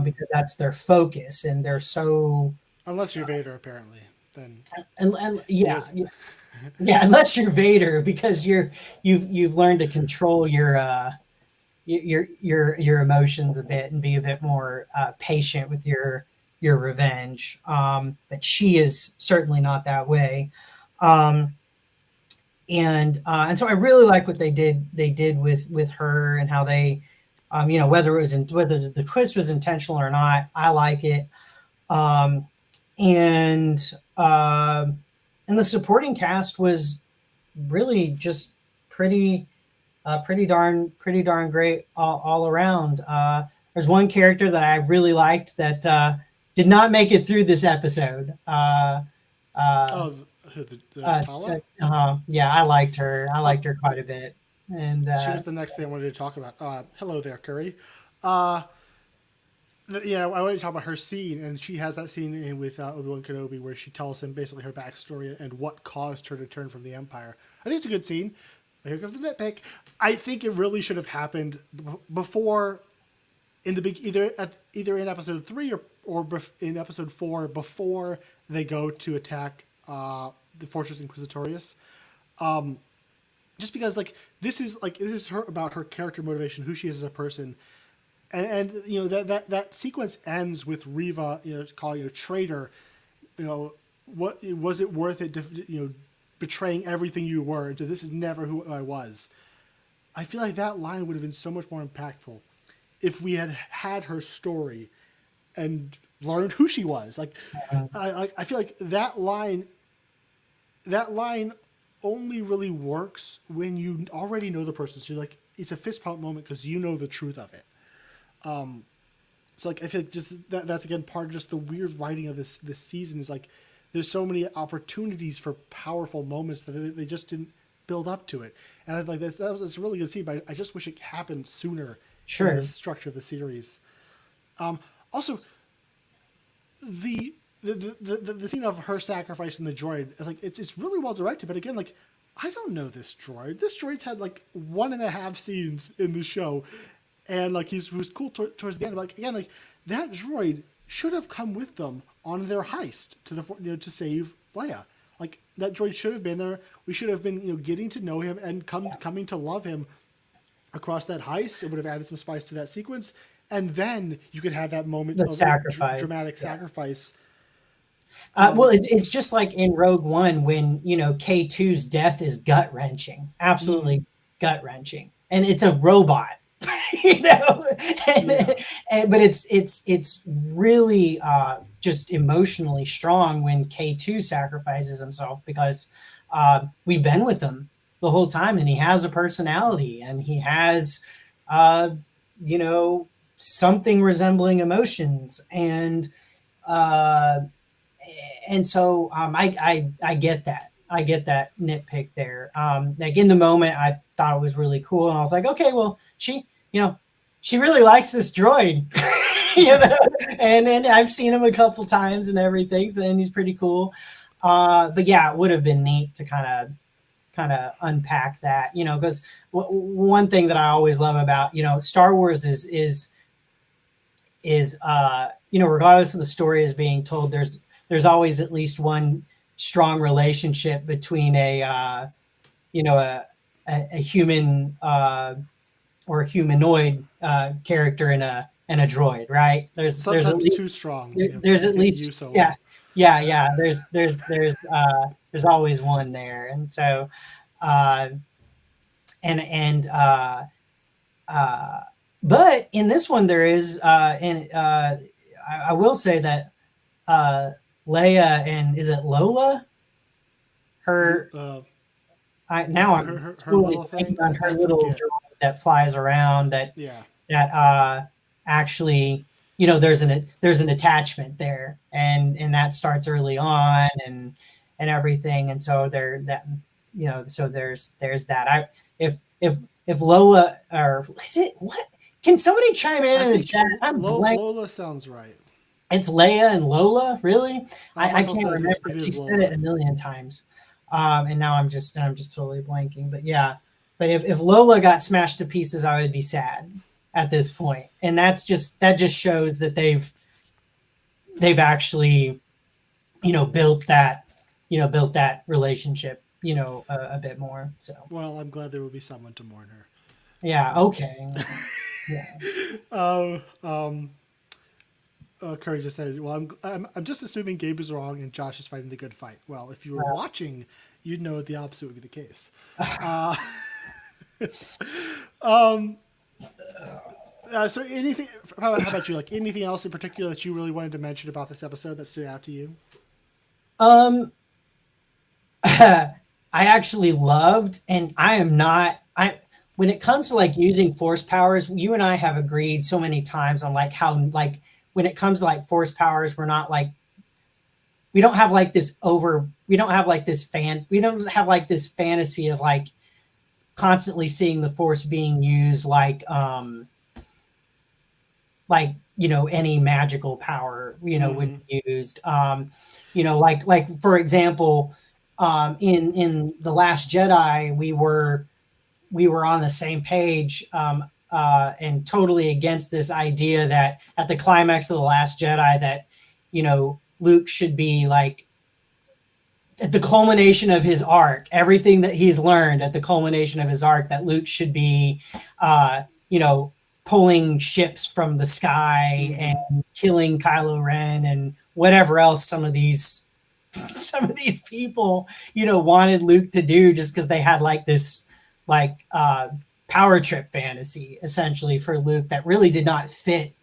because that's their focus, and they're so. Unless you're Vader, apparently, then. And yeah, unless you're Vader, because you've learned to control your emotions a bit and be a bit more patient with your revenge. But she is certainly not that way. And so I really like what they did with her, and how they whether the twist was intentional or not, I like it. And the supporting cast was really just pretty darn great all around. There's one character that I really liked that did not make it through this episode. Tala? Yeah, I liked her. I liked her quite a bit. And she was the next thing I wanted to talk about. Hello there, Curry. Yeah, I wanted to talk about her scene, and she has that scene with Obi-Wan Kenobi where she tells him basically her backstory and what caused her to turn from the Empire. I think it's a good scene. Here comes the nitpick. I think it really should have happened before, in the big either in episode 3 or in episode 4, before they go to attack the Fortress Inquisitorius. Just because this is her about her character motivation, who she is as a person. And that sequence ends with Reva calling you a traitor. What was it worth it to betraying everything you were? This is never who I was. I feel like that line would have been so much more impactful if we had had her story and learned who she was. I feel like that line only really works when you already know the person. So it's a fist pump moment because you know the truth of it. So I feel like just that's again part of just the weird writing of this season is there's so many opportunities for powerful moments that they just didn't build up to it. And I that was a really good scene, but I just wish it happened sooner. Sure. In the structure of the series. Also, the scene of her sacrificing the droid is it's really well directed, but again I don't know this droid. This droid's had 1.5 scenes in the show. And he was cool towards the end. But again, that droid should have come with them on their heist to save Leia. That droid should have been there. We should have been getting to know him and coming to love him across that heist. It would have added some spice to that sequence, and then you could have that moment of sacrifice, dramatic sacrifice. Well, it's just like in Rogue One when K2's death is gut wrenching, absolutely gut wrenching, and it's a robot. But it's really just emotionally strong when K2 sacrifices himself, because we've been with him the whole time, and he has a personality, and he has something resembling emotions, and so I get that. I get that nitpick there. In the moment, I thought it was really cool, and I was like, okay, well, she really likes this droid, and then I've seen him a couple times and everything, and he's pretty cool. But yeah, it would have been neat to kind of unpack that, because one thing that I always love about Star Wars is regardless of the story is being told, there's always at least one strong relationship between a human or a humanoid character and a droid, right? There's at least too strong. There's at least yeah. There's always one there, and so but in this one there is I will say that Leia and is it Lola? Her I'm totally thinking on her little droid that flies around that actually there's an attachment there, and that starts early on and everything, and so there's that. If Lola, or is it what? Can somebody chime in the chat? Lola sounds right. It's Leia and Lola, really? I Michael can't says remember. it She is said it Lola. a million times, and now I'm just totally blanking. But yeah, but if Lola got smashed to pieces, I would be sad at this point, and that just shows that they've actually built that built that relationship a bit more. So Well, I'm glad there will be someone to mourn her. yeah, okay, yeah. Uh, um, Curry just said, "Well, I'm just assuming Gabe is wrong and Josh is fighting the good fight." Well, if you were watching, you'd know the opposite would be the case. Uh, um, so anything? How about you? Like anything else in particular that you really wanted to mention about this episode that stood out to you? Um, I actually loved, and I am not. I when it comes to like using force powers, you and I have agreed so many times on like how like when it comes to like force powers, we're not like we don't have like this over. We don't have like this We don't have like this fantasy of like constantly seeing the force being used like any magical power would Mm-hmm. be used like for example in the Last Jedi we were on the same page and totally against this idea that at the climax of the Last Jedi that Luke should be like at the culmination of his arc, everything that he's learned at the culmination of his arc, that Luke should be, uh, you know, pulling ships from the sky Mm-hmm. and killing Kylo Ren and whatever else some of these people, wanted Luke to do just because they had like this like power trip fantasy essentially for Luke that really did not fit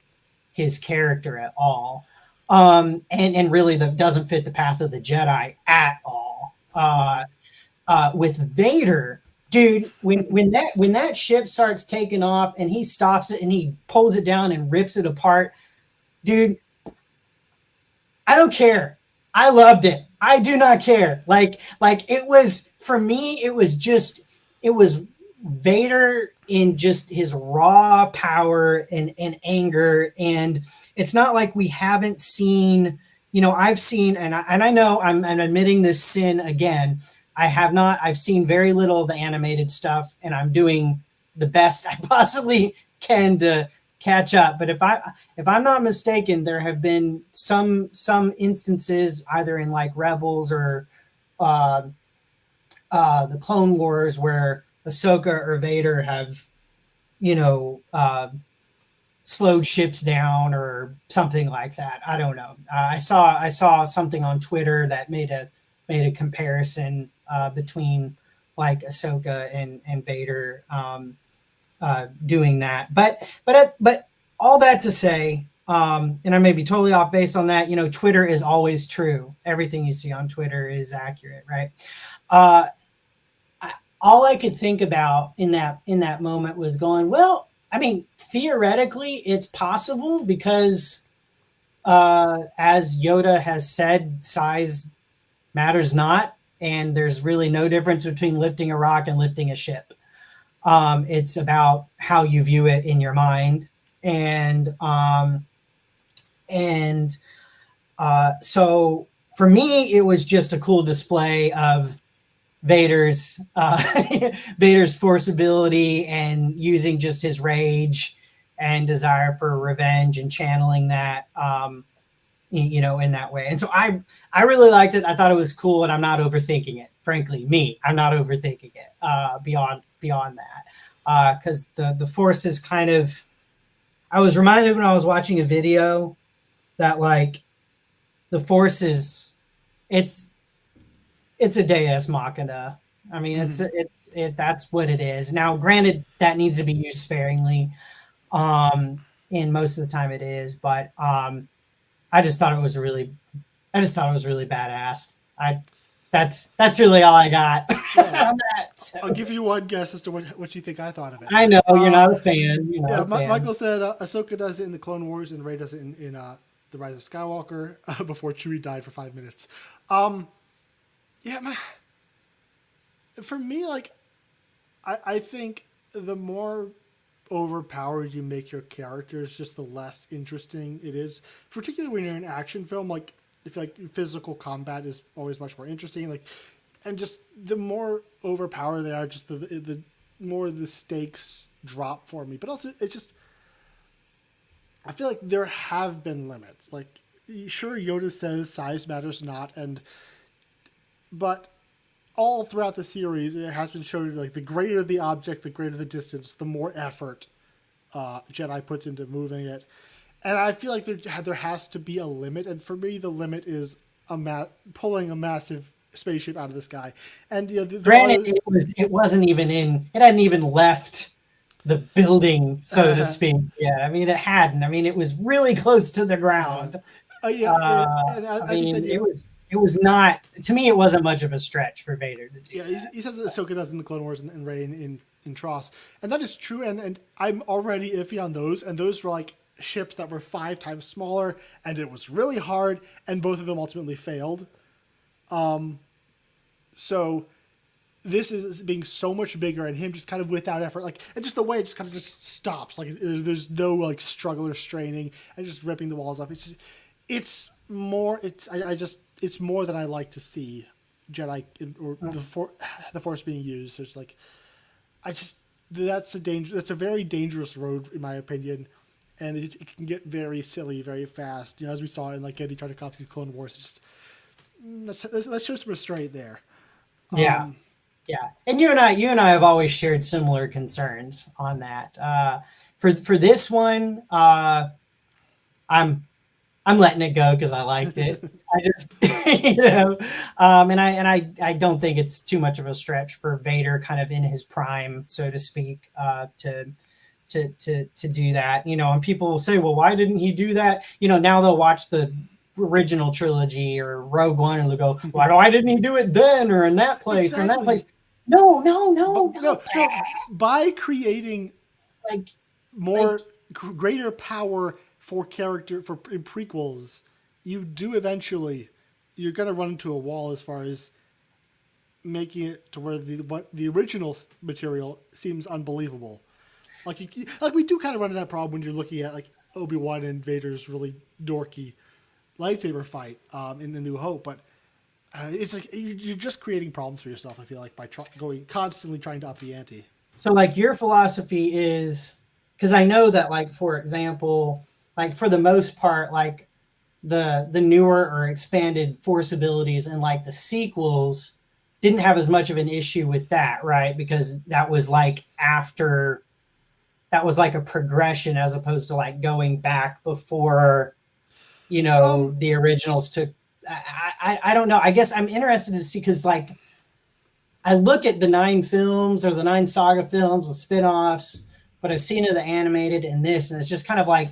his character at all. And really that doesn't fit the path of the Jedi at all. Mm-hmm. With Vader, dude, when that ship starts taking off and he stops it and he pulls it down and rips it apart, dude, I don't care. I loved it. I do not care. Like it was for me, it was Vader in just his raw power and anger. And it's not like we haven't seen, I've seen, and I know I'm admitting this sin again. I've seen very little of the animated stuff, and I'm doing the best I possibly can to catch up. But if I'm not mistaken, there have been some instances either in like Rebels or uh, the Clone Wars where Ahsoka or Vader have you know slowed ships down or something like that. I don't know. I saw something on Twitter that made a comparison between like Ahsoka and Vader doing that. But all that to say, and I may be totally off base on that. Twitter is always true. Everything you see on Twitter is accurate, right? Uh, all I could think about in that moment was going, well, I mean, theoretically, it's possible because, as Yoda has said, size matters not, and there's really no difference between lifting a rock and lifting a ship. It's about how you view it in your mind, and so for me, it was just a cool display of Vader's Vader's force ability and using just his rage and desire for revenge and channeling that in that way. And so I really liked it. I thought it was cool, and I'm not overthinking it. Frankly, I'm not overthinking it beyond that because the force is kind of. I was reminded when I was watching a video that like the force is it's it's a Deus Machina. I mean, Mm-hmm. that's what it is. Now, granted, that needs to be used sparingly. And most of the time it is, but I just thought it was really badass. That's really all I got Well, on that. So. I'll give you one guess as to what you think I thought of it. I know you're Uh, not a fan. You're not yeah, a fan. Michael said Ahsoka does it in the Clone Wars and Rey does it in the Rise of Skywalker before Chewie died for 5 minutes. Yeah, for me, like I think the more overpowered you make your characters, just the less interesting it is. Particularly when you're in an action film, like if like physical combat is always much more interesting. Like, and just the more overpowered they are, just the more the stakes drop for me. But also, it's just I feel like there have been limits. Like, sure, Yoda says size matters not, but all throughout the series, it has been shown like the greater the object, the greater the distance, the more effort Jedi puts into moving it. And I feel like there has to be a limit. And for me, the limit is pulling a massive spaceship out of the sky. And granted, it wasn't even it hadn't even left the building, so to speak. Yeah, I mean, it hadn't. I mean, it was really close to the ground. It was not, to me, it wasn't much of a stretch for Vader to do. Yeah, he says that Ahsoka does in the Clone Wars and Rey in Tross. And that is true, and I'm already iffy on those. And those were like ships that were 5 times smaller, and it was really hard, and both of them ultimately failed. So this is being so much bigger, and him just kind of without effort, like, and just the way it just kind of just stops. Like, there's no like struggle or straining, and just ripping the walls off. It's more than I like to see Jedi or the Force being used. So it's like, that's a very dangerous road in my opinion, and it can get very silly very fast. As we saw in like Andy Tartakovsky's Clone Wars. Just let's show some restraint there. Yeah, and you and I have always shared similar concerns on that. For this one, I'm letting it go because I liked it. I just, and I don't think it's too much of a stretch for Vader, kind of in his prime, so to speak, to do that. And people will say, well, why didn't he do that? Now they'll watch the original trilogy or Rogue One and they'll go, why didn't he do it then or in that place or in that place? No. By creating greater power for character in prequels, you do eventually, you're going to run into a wall as far as making it to where the original material seems unbelievable. Like we do kind of run into that problem when you're looking at like Obi-Wan and Vader's really dorky lightsaber fight in A New Hope, but it's like you're just creating problems for yourself, I feel like, by constantly trying to up the ante. So like your philosophy is, because I know that like, for example, like for the most part, like the newer or expanded Force abilities and like the sequels didn't have as much of an issue with that, right? Because that was like a progression as opposed to like going back before, the originals took. I don't know. I guess I'm interested to see, because like I look at the 9 films or the 9 saga films, the spin-offs, but I've seen of the animated and this, and it's just kind of like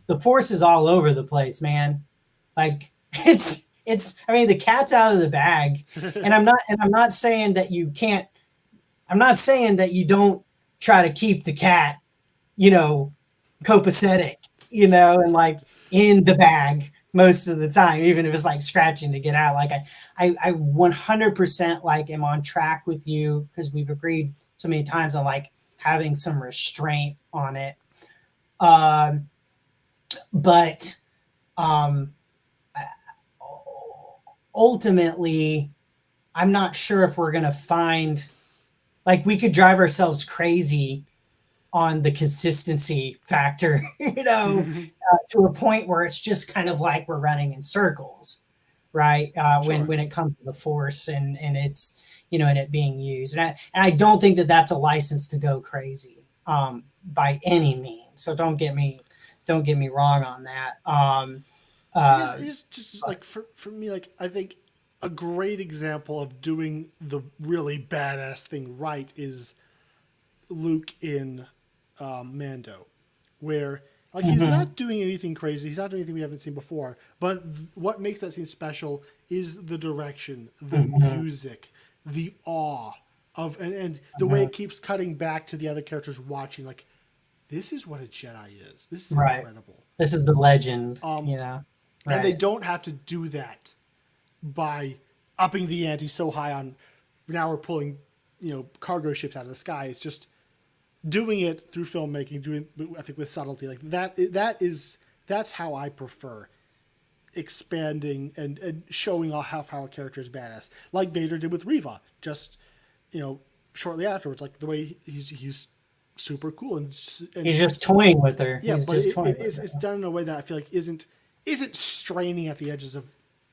the Force is all over the place, man. Like it's I mean, the cat's out of the bag. And I'm not saying that you can't, I'm not saying that you don't try to keep the cat, copacetic, and like in the bag most of the time, even if it's like scratching to get out. Like I 100% like am on track with you, because we've agreed so many times on like having some restraint on it. But ultimately, I'm not sure if we're going to find, like, we could drive ourselves crazy on the consistency factor, to a point where it's just kind of like we're running in circles, right? Sure. When it comes to the Force and it's, and it being used. And I don't think that that's a license to go crazy by any means. So don't get me wrong on that. It's just like for me, like I think a great example of doing the really badass thing right is Luke in Mando, where like he's not doing anything crazy, he's not doing anything we haven't seen before, but what makes that scene special is the direction, the music, the awe of and the way it keeps cutting back to the other characters watching, like, this is what a Jedi is. This is incredible. This is the legend, Right. And they don't have to do that by upping the ante so high on, now we're pulling, cargo ships out of the sky. It's just, doing it through filmmaking, I think with subtlety, like that's how I prefer expanding and showing off how a character is badass, like Vader did with Reva. Just shortly afterwards, like the way he's super cool and he's just toying with her. Yeah, he's but just toying with her. It's done in a way that I feel like isn't straining at the edges of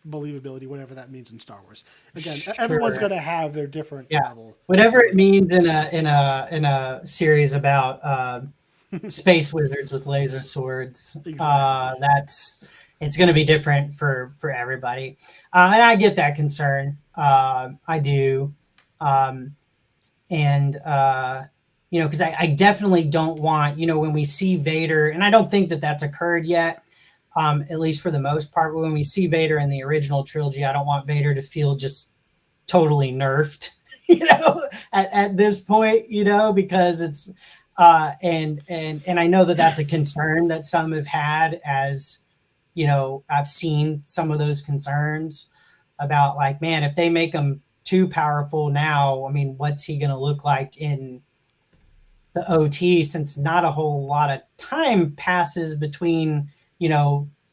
believability, whatever that means in Star Wars. Again, everyone's going to have their different level. Whatever it means in a series about space wizards with laser swords. Exactly. It's going to be different for everybody, and I get that concern. I do, because I definitely don't want, when we see Vader, and I don't think that that's occurred yet. At least for the most part, when we see Vader in the original trilogy, I don't want Vader to feel just totally nerfed, at this point, because it's, and I know that that's a concern that some have had, as, I've seen some of those concerns about, like, man, if they make him too powerful now, I mean, what's he going to look like in the OT, since not a whole lot of time passes between,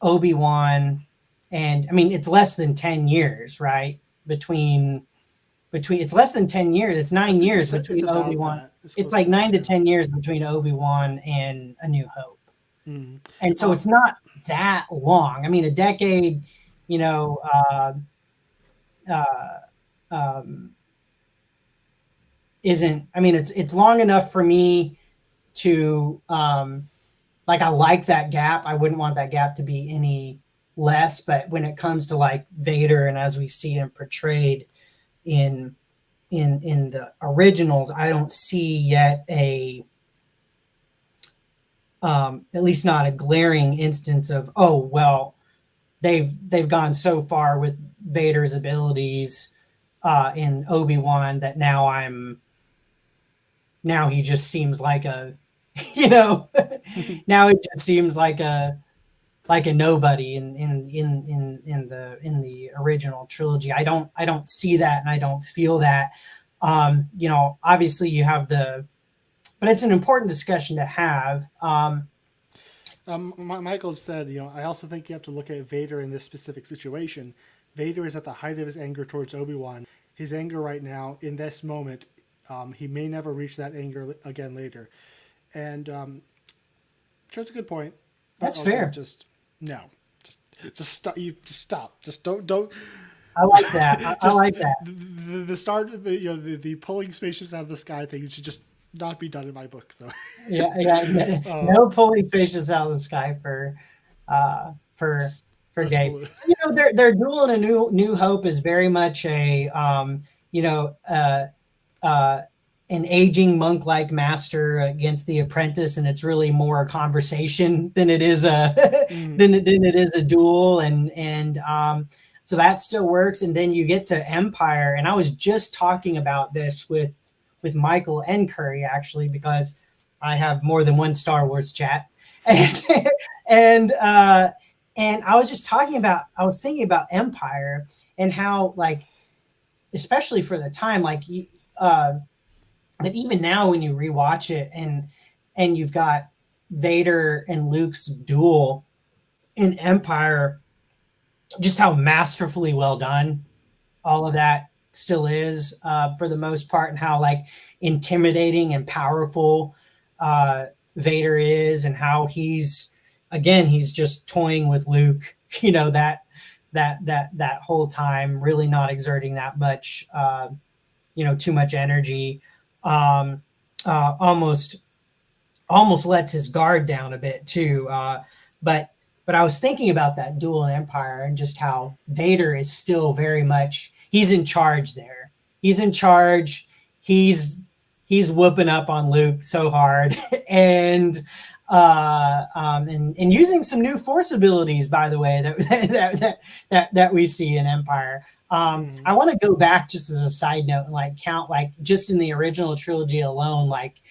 Obi-Wan and, I mean, it's less than 10 years, right? Between it's less than 10 years. It's 9 years between Obi-Wan. It's like 9 to 10 years between Obi-Wan and A New Hope. Mm-hmm. And so it's not that long. I mean, a decade, isn't, I mean, it's long enough for me to, like, I like that gap. I wouldn't want that gap to be any less, but when it comes to, like, Vader, and as we see him portrayed in the originals, I don't see yet at least not a glaring instance of, oh, well, they've gone so far with Vader's abilities in Obi-Wan that now he just seems like a, now it just seems like a nobody in the original trilogy. I don't see that, and I don't feel that. Obviously you have but it's an important discussion to have. Michael said, I also think you have to look at Vader in this specific situation. Vader is at the height of his anger towards Obi-Wan. His anger right now, in this moment, he may never reach that anger again later. And that's a good point. That's fair. Just stop. Just stop. Just don't. I like that. I like that. The start of the pulling spaceships out of the sky thing should just not be done in my book. So yeah. No pulling spaceships out of the sky for Gabe. Their duel in A New Hope is very much a an aging monk-like master against the apprentice, and it's really more a conversation than it is than it is a duel, and so that still works. And then you get to Empire, and I was just talking about this with Michael and Curry, actually, because I have more than one Star Wars chat, and I was thinking about Empire and how, like, especially for the time, like, but even now when you rewatch it and you've got Vader and Luke's duel in Empire, just how masterfully well done all of that still is, for the most part, and how, like, intimidating and powerful Vader is, and how he's just toying with Luke, that whole time, really not exerting that much, too much energy. Almost lets his guard down a bit too. But I was thinking about that duel in Empire, and just how Vader is still very much, he's in charge there. He's in charge. He's whooping up on Luke so hard, and using some new Force abilities, by the way, that we see in Empire. I want to go back, just as a side note, and, like, count, like, just in the original trilogy alone, like,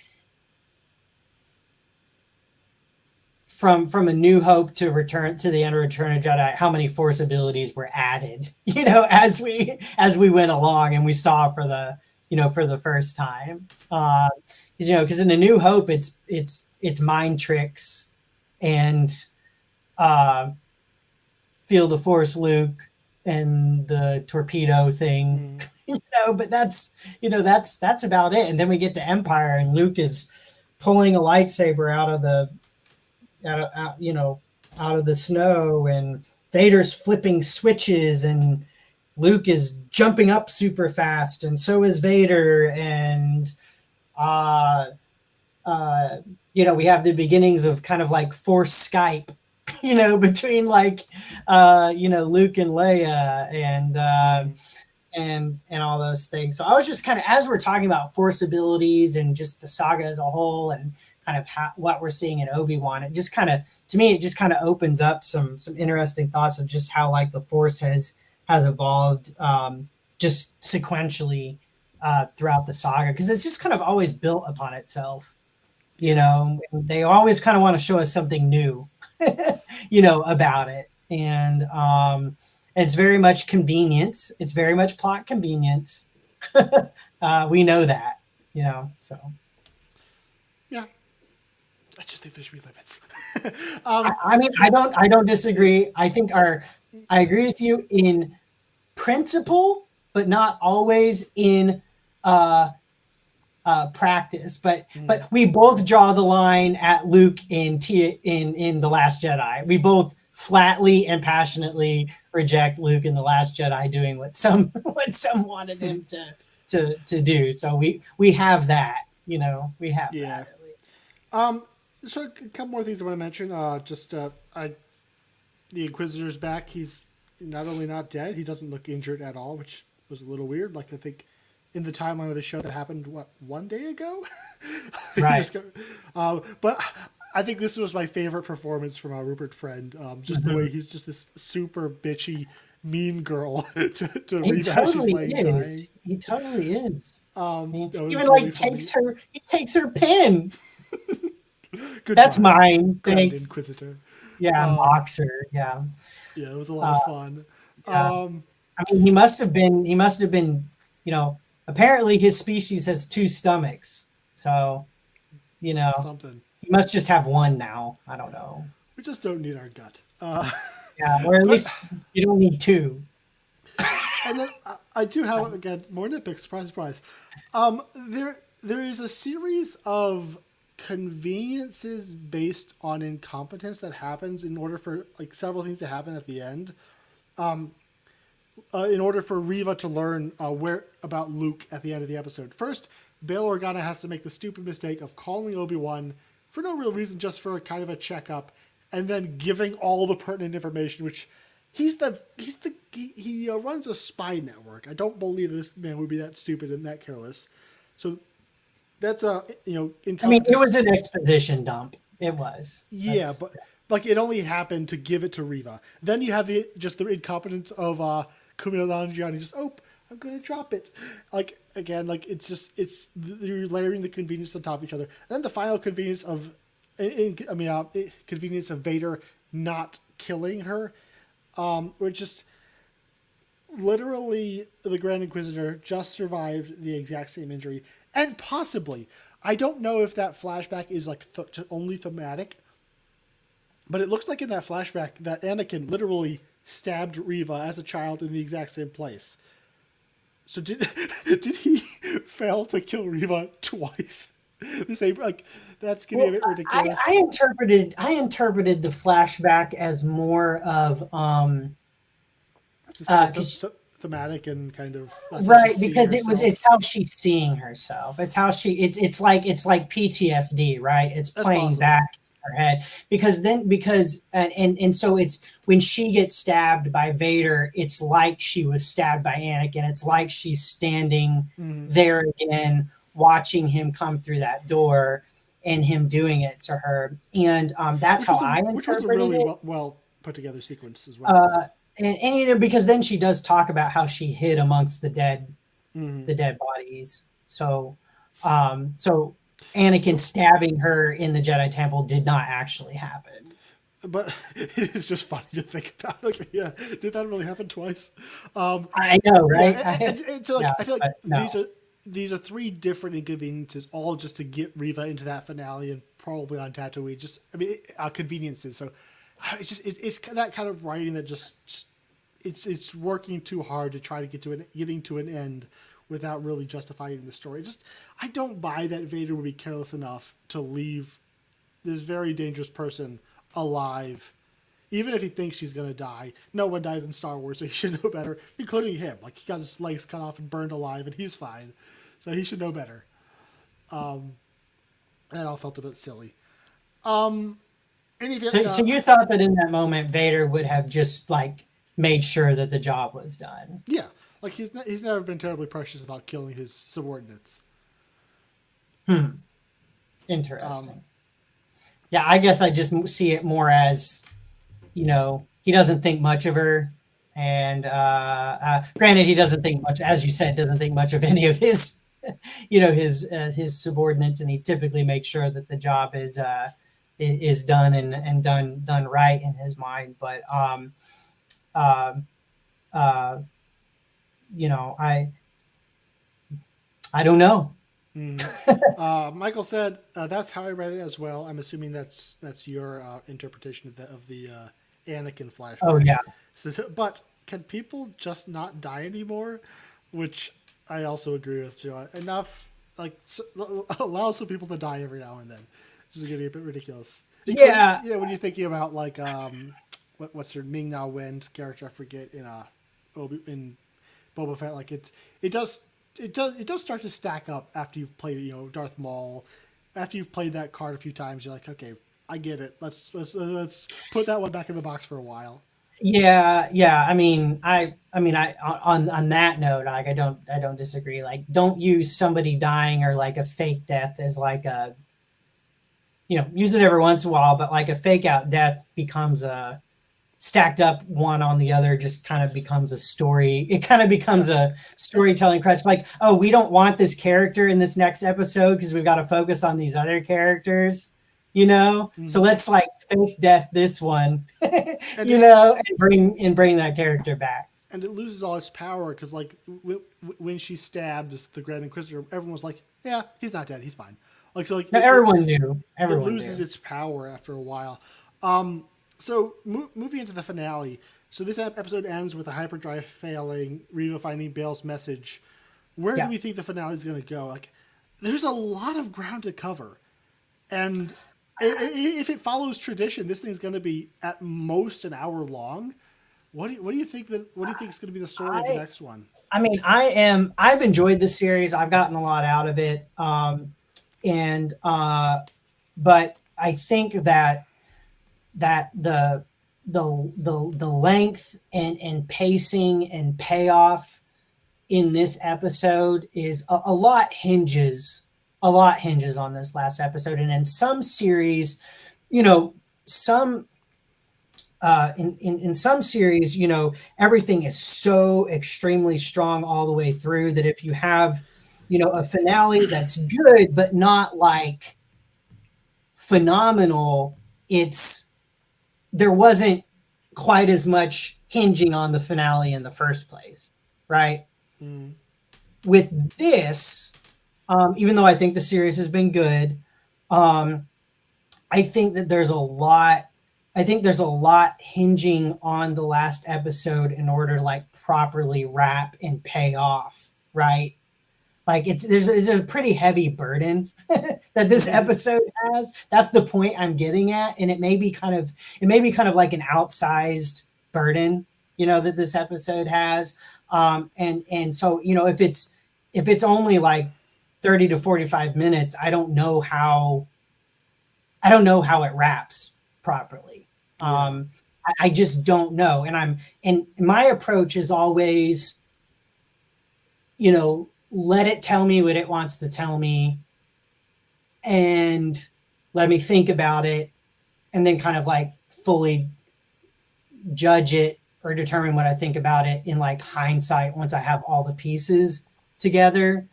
from A New Hope to Return to the End of Return of Jedi, how many Force abilities were added, as we went along, and we saw for the first time. because in A New Hope, it's mind tricks and uh, feel the Force, Luke, and the torpedo thing, but that's about it. And then we get to Empire, and Luke is pulling a lightsaber out of the snow, and Vader's flipping switches, and Luke is jumping up super fast, and so is Vader, and we have the beginnings of kind of like Force Skype, between like Luke and Leia, and all those things. So I was just kind of, as we're talking about Force abilities and just the saga as a whole, and kind of what we're seeing in Obi-Wan, it just kind of, to me, it just kind of opens up some interesting thoughts of just how like the Force has evolved just sequentially throughout the saga, because it's just kind of always built upon itself. They always kind of want to show us something new, about it. And it's very much convenience. It's very much plot convenience. We know that, so. Yeah. I just think there should be limits. I mean, I don't disagree. I agree with you in principle, but not always in practice. But we both draw the line at Luke in The Last Jedi. We both flatly and passionately reject Luke in The Last Jedi doing what some wanted him to do. So we have that, we have that at least. So a couple more things I want to mention. The Inquisitor's back. He's not only not dead, he doesn't look injured at all, which was a little weird. Like, I think in the timeline of the show that happened, 1 day ago? Right. But I think this was my favorite performance from Rupert Friend. Just the way he's just this super bitchy, mean girl to He Reva. totally She's is. dying. He totally is. Even really he takes her pin. Good That's try. mine. Grand Thanks. Inquisitor. Yeah, boxer. Yeah. Yeah, it was a lot of fun. Yeah. I mean, he must have been, apparently his species has 2 stomachs. So, Something. he must just have one now. I don't know. We just don't need our gut. Yeah, or at least you don't need 2. And then I do have, again, more nitpicks. Surprise, surprise. There is a series of conveniences based on incompetence that happens in order for like several things to happen at the end. In order for Reva to learn about Luke at the end of the episode. First, Bail Organa has to make the stupid mistake of calling Obi-Wan for no real reason, just for kind of a checkup, and then giving all the pertinent information, which he runs a spy network. I don't believe this man would be that stupid and that careless. So that's incompetence. I mean, it was an exposition dump. It was. Yeah, but like it only happened to give it to Reva. Then you have the incompetence of Kumail Nanjiani. Just I'm gonna drop it. Like again, like you're layering the convenience on top of each other. And then the final convenience of convenience of Vader not killing her, which just literally the Grand Inquisitor just survived the exact same injury, and possibly I don't know if that flashback is like only thematic, but it looks like in that flashback that Anakin literally stabbed Reva as a child in the exact same place. So did he fail to kill Reva twice? The same, like, that's getting a bit ridiculous. I interpreted the flashback as more of thematic and kind of right, because it's how she's seeing herself. It's how it's like PTSD, right? It's playing back in her head and so it's when she gets stabbed by Vader, it's like she was stabbed by Anakin. It's like she's standing there again, watching him come through that door and him doing it to her. And that's how I interpreted it. Which was a really well put together sequence as well. And because then she does talk about how she hid amongst the dead bodies. So Anakin stabbing her in the Jedi Temple did not actually happen. But it is just funny to think about. Like, yeah, did that really happen twice? I know, right? I feel like these are three different inconveniences, all just to get Reva into that finale and probably on Tatooine. Just, I mean, conveniences. So it's that kind of writing that just it's working too hard to try to getting to an end without really justifying the story. Just, I don't buy that Vader would be careless enough to leave this very dangerous person alive, even if he thinks she's going to die. No one dies in Star Wars, so he should know better, including him. Like, he got his legs cut off and burned alive, and he's fine. So he should know better. That all felt a bit silly. So you thought that in that moment, Vader would have just, like, made sure that the job was done? Yeah. Like, he's never been terribly precious about killing his subordinates. Interesting. Yeah, I guess I just see it more as, you know, he doesn't think much of her. And granted, he doesn't think much, as you said, doesn't think much of any of his, you know, his subordinates. And he typically makes sure that the job is done and done right in his mind. But, you know, I don't know. Michael said that's how I read it as well. I'm assuming that's your interpretation of the Anakin flashback. Oh yeah. So, but can people just not die anymore? Which I also agree with, Joe. Enough, like, allow some people to die every now and then. This is getting a bit ridiculous. Yeah. Yeah. When you're thinking about, like, what's her Ming-Na Wen's character? I forget in Boba Fett. Like, it does start to stack up after you've played, you know, Darth Maul. After you've played that card a few times, you're like, okay, I get it. Let's put that one back in the box for a while. Yeah. I mean, on that note, like, I don't disagree. Like, don't use somebody dying or like a fake death as like a, you know, use it every once in a while, but like a fake out death becomes a stacked up one on the other, just kind of becomes a story. It kind of becomes a storytelling crutch. Like, oh, we don't want this character in this next episode because we've got to focus on these other characters, you know? Mm-hmm. So let's like fake death this one, you know, and bring that character back. And it loses all its power because, like, when she stabs the Grand Inquisitor, everyone was like, yeah, he's not dead. He's fine. Like, so, like, no, everyone knew. It loses its power after a while. So moving into the finale. So this episode ends with a hyperdrive failing, Reva finding Bale's message. Where do we think the finale is going to go? Like, there's a lot of ground to cover, and if it follows tradition, this thing's going to be at most an hour long. What do you think is going to be the story of the next one? I mean, I've enjoyed this series. I've gotten a lot out of it, but I think that the length and pacing and payoff in this episode is a lot hinges on this last episode. And in some series, you know, in some series, you know, everything is so extremely strong all the way through that if you have, you know, a finale that's good but not like phenomenal, there wasn't quite as much hinging on the finale in the first place, right? With this, even though I think the series has been good, I think that there's a lot hinging on the last episode in order to like properly wrap and pay off, right? Like there's a pretty heavy burden that this episode has. That's the point I'm getting at. And it may be kind of like an outsized burden, you know, that this episode has. And so, you know, if it's only like 30 to 45 minutes, I don't know how it wraps properly. Yeah. I just don't know. And my approach is always, you know, let it tell me what it wants to tell me and let me think about it and then kind of like fully judge it or determine what I think about it in like hindsight once I have all the pieces together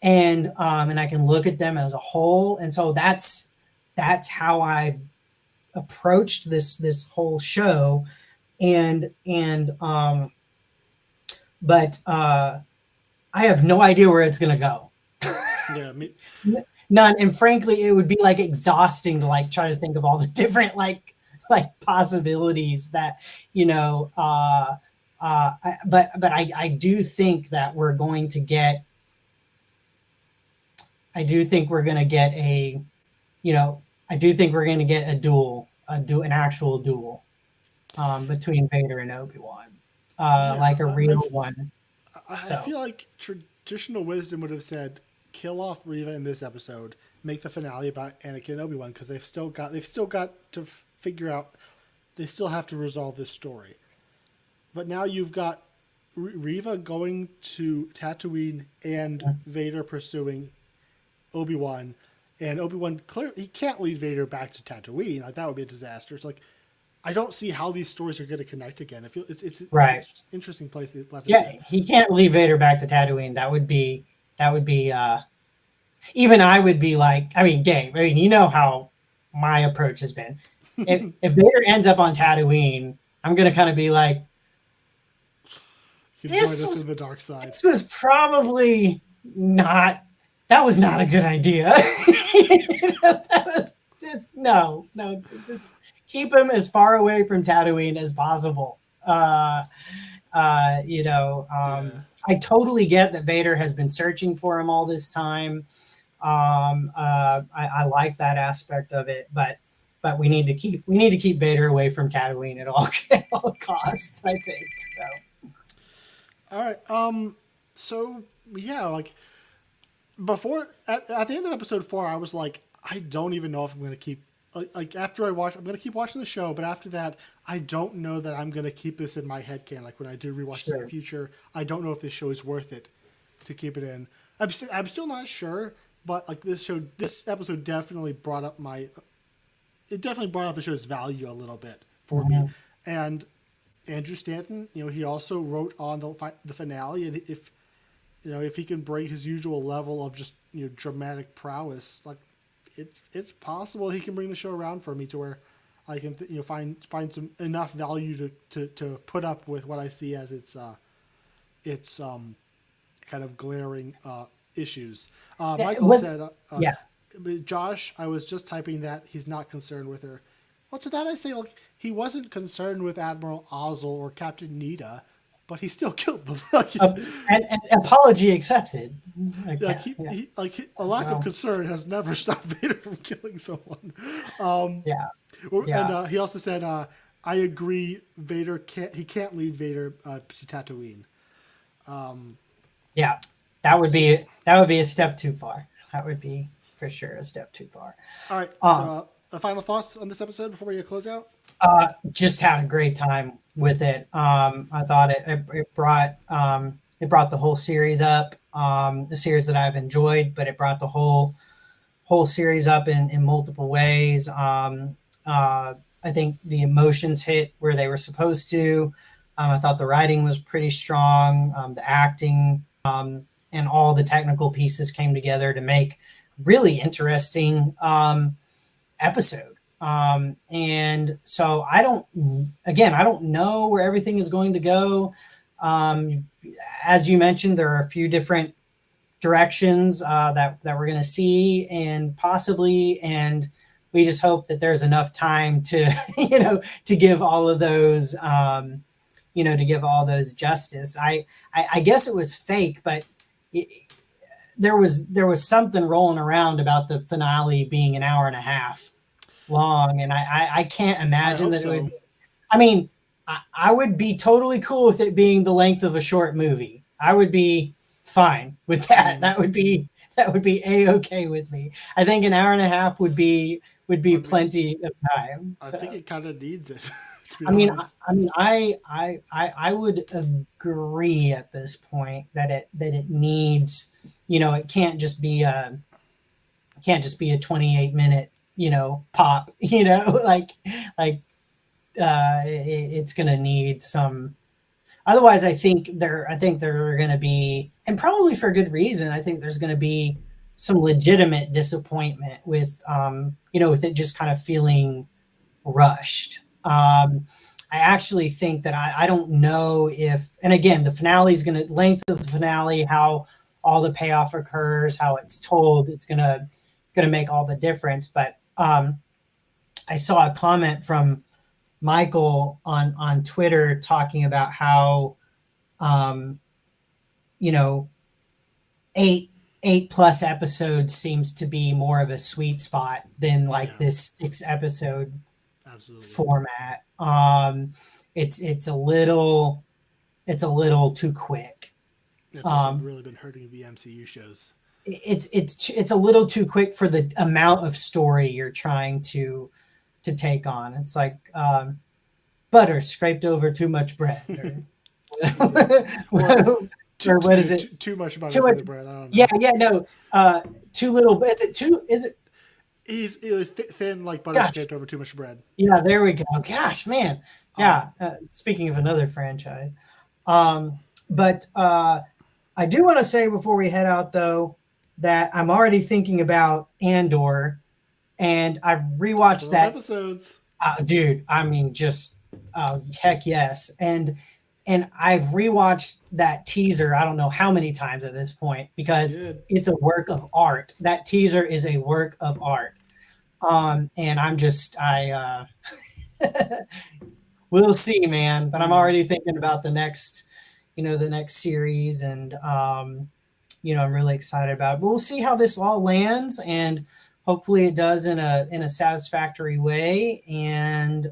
and I can look at them as a whole. And so that's how I've approached this whole show. But I have no idea where it's gonna go. Yeah, None. And frankly, it would be like exhausting to like try to think of all the different like possibilities that, you know, but I do think that we're going to get, I do think we're going to get a, you know, I do think we're going to get an actual duel between Vader and Obi-Wan, yeah. like a real one. I So feel like traditional wisdom would have said, kill off Riva in this episode, make the finale about Anakin and Obi-Wan, because they've still got to figure out, they still have to resolve this story. But now you've got Riva going to Tatooine and Vader pursuing Obi-Wan, and Obi-Wan clearly he can't lead Vader back to Tatooine. Like that would be a disaster. It's like I don't see how these stories are going to connect again. I feel it's right. It's an interesting place they left. Yeah, he can't lead Vader back to Tatooine. That would be even I would be like, I mean, Gabe, I mean, you know how my approach has been. If Vader ends up on Tatooine, I'm gonna kind of be like, This was the dark side. This was probably not. That was not a good idea. That was no. Just keep him as far away from Tatooine as possible. I totally get that Vader has been searching for him all this time. I like that aspect of it, but we need to keep Vader away from Tatooine at all costs. I think so. All right. So yeah, like before at the end of episode 4, I was like, I don't even know if I'm going to keep. Like after I watch, I'm going to keep watching the show, but after that, I don't know that I'm going to keep this in my head canon. Like when I do rewatch it in the future, I don't know if this show is worth it to keep it in. I'm still not sure, but like this episode definitely brought up the show's value a little bit for me. And Andrew Stanton, he also wrote on the finale, and if he can bring his usual level of just dramatic prowess, like it's possible he can bring the show around for me to where I can find some enough value to put up with what I see as its kind of glaring issues. Michael said, Josh, I was just typing that he's not concerned with her. Well, to that I say, like, he wasn't concerned with Admiral Ozzel or Captain Nita, but he still killed them. and apology accepted. A lack of concern has never stopped Vader from killing someone. And he also said, I agree, Vader can't lead Vader to Tatooine. That would be a step too far. That would be for sure a step too far. All right. So, final thoughts on this episode before we close out? Just had a great time with it. I thought it brought the whole series up. The series that I've enjoyed, but it brought the whole series up in multiple ways. I think the emotions hit where they were supposed to. I thought the writing was pretty strong. The acting and all the technical pieces came together to make really interesting episode. And so I don't know where everything is going to go. As you mentioned, there are a few different directions that we're going to see and we just hope that there's enough time to, to give all of those, to give all those justice. I guess it was fake, but there was something rolling around about the finale being an hour and a half long, and I can't imagine that it would. I mean, I would be totally cool with it being the length of a short movie. I would be fine with that. That would be a-okay with me. I think an hour and a half would be plenty of time. I think it kind of needs it. I would agree at this point that it needs, it can't just be a 28-minute, pop, it's going to need some. Otherwise, I think there are going to be, and probably for good reason, I think there's going to be some legitimate disappointment with, with it just kind of feeling rushed. I I actually think that I don't know if, and again, the finale is going to, length of the finale, how all the payoff occurs, how it's told, it's going to make all the difference. But I saw a comment from Michael on Twitter talking about how, you know, eight plus episodes seems to be more of a sweet spot than like this 6-episode format. It's a little too quick. It's also really been hurting the MCU shows. It's a little too quick for the amount of story you're trying to take on. It's like butter scraped over too much bread. Or what is it? Too much butter for the bread. I don't know. Yeah. Too little. Is it too? Is it? It was thin like butter scraped over too much bread. Yeah, there we go. Gosh, man. Yeah. Speaking of another franchise, but I do want to say before we head out though that I'm already thinking about Andor, and I've rewatched that episodes. Dude, I mean, just heck yes, and I've rewatched that teaser I don't know how many times at this point because it's a work of art. That teaser is a work of art. And I'm just we'll see, man. But I'm already thinking about the next series, and I'm really excited about it. But we'll see how this all lands, and hopefully it does in a satisfactory way, and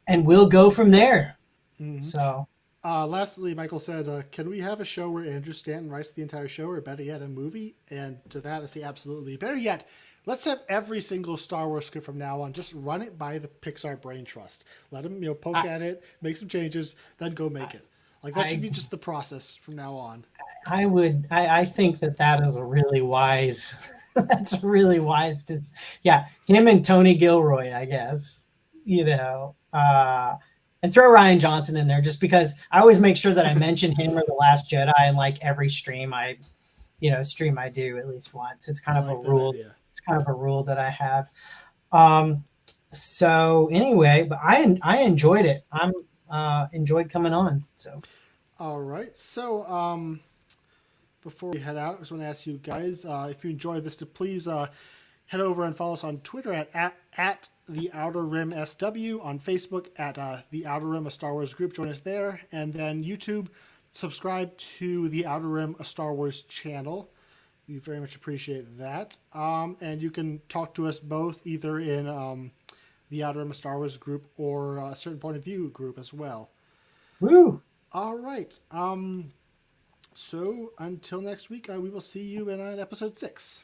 we'll go from there. Mm-hmm. So, lastly, Michael said, "Can we have a show where Andrew Stanton writes the entire show, or better yet, a movie?" And to that, I say absolutely. Better yet, let's have every single Star Wars script from now on. Just run it by the Pixar Brain Trust. Let them, poke at it, make some changes, then go make it. Like that should be just the process from now on. I think that is a really wise. That's a really wise. Him and Tony Gilroy, I guess. And throw Rian Johnson in there just because I always make sure that I mention him or The Last Jedi in like every stream I do at least once. It's kind of a rule. It's kind of a rule that I have. So anyway, but I enjoyed it. I'm enjoyed coming on. So. All right. So before we head out, I just want to ask you guys if you enjoyed this to please head over and follow us on Twitter at The Outer Rim SW, on Facebook at The Outer Rim, a Star Wars group. Join us there. And then YouTube, subscribe to The Outer Rim, a Star Wars channel. We very much appreciate that. And you can talk to us both either in The Outer Rim, a Star Wars group, or a Certain Point of View group as well. Woo! All right. So until next week, we will see you in episode 6.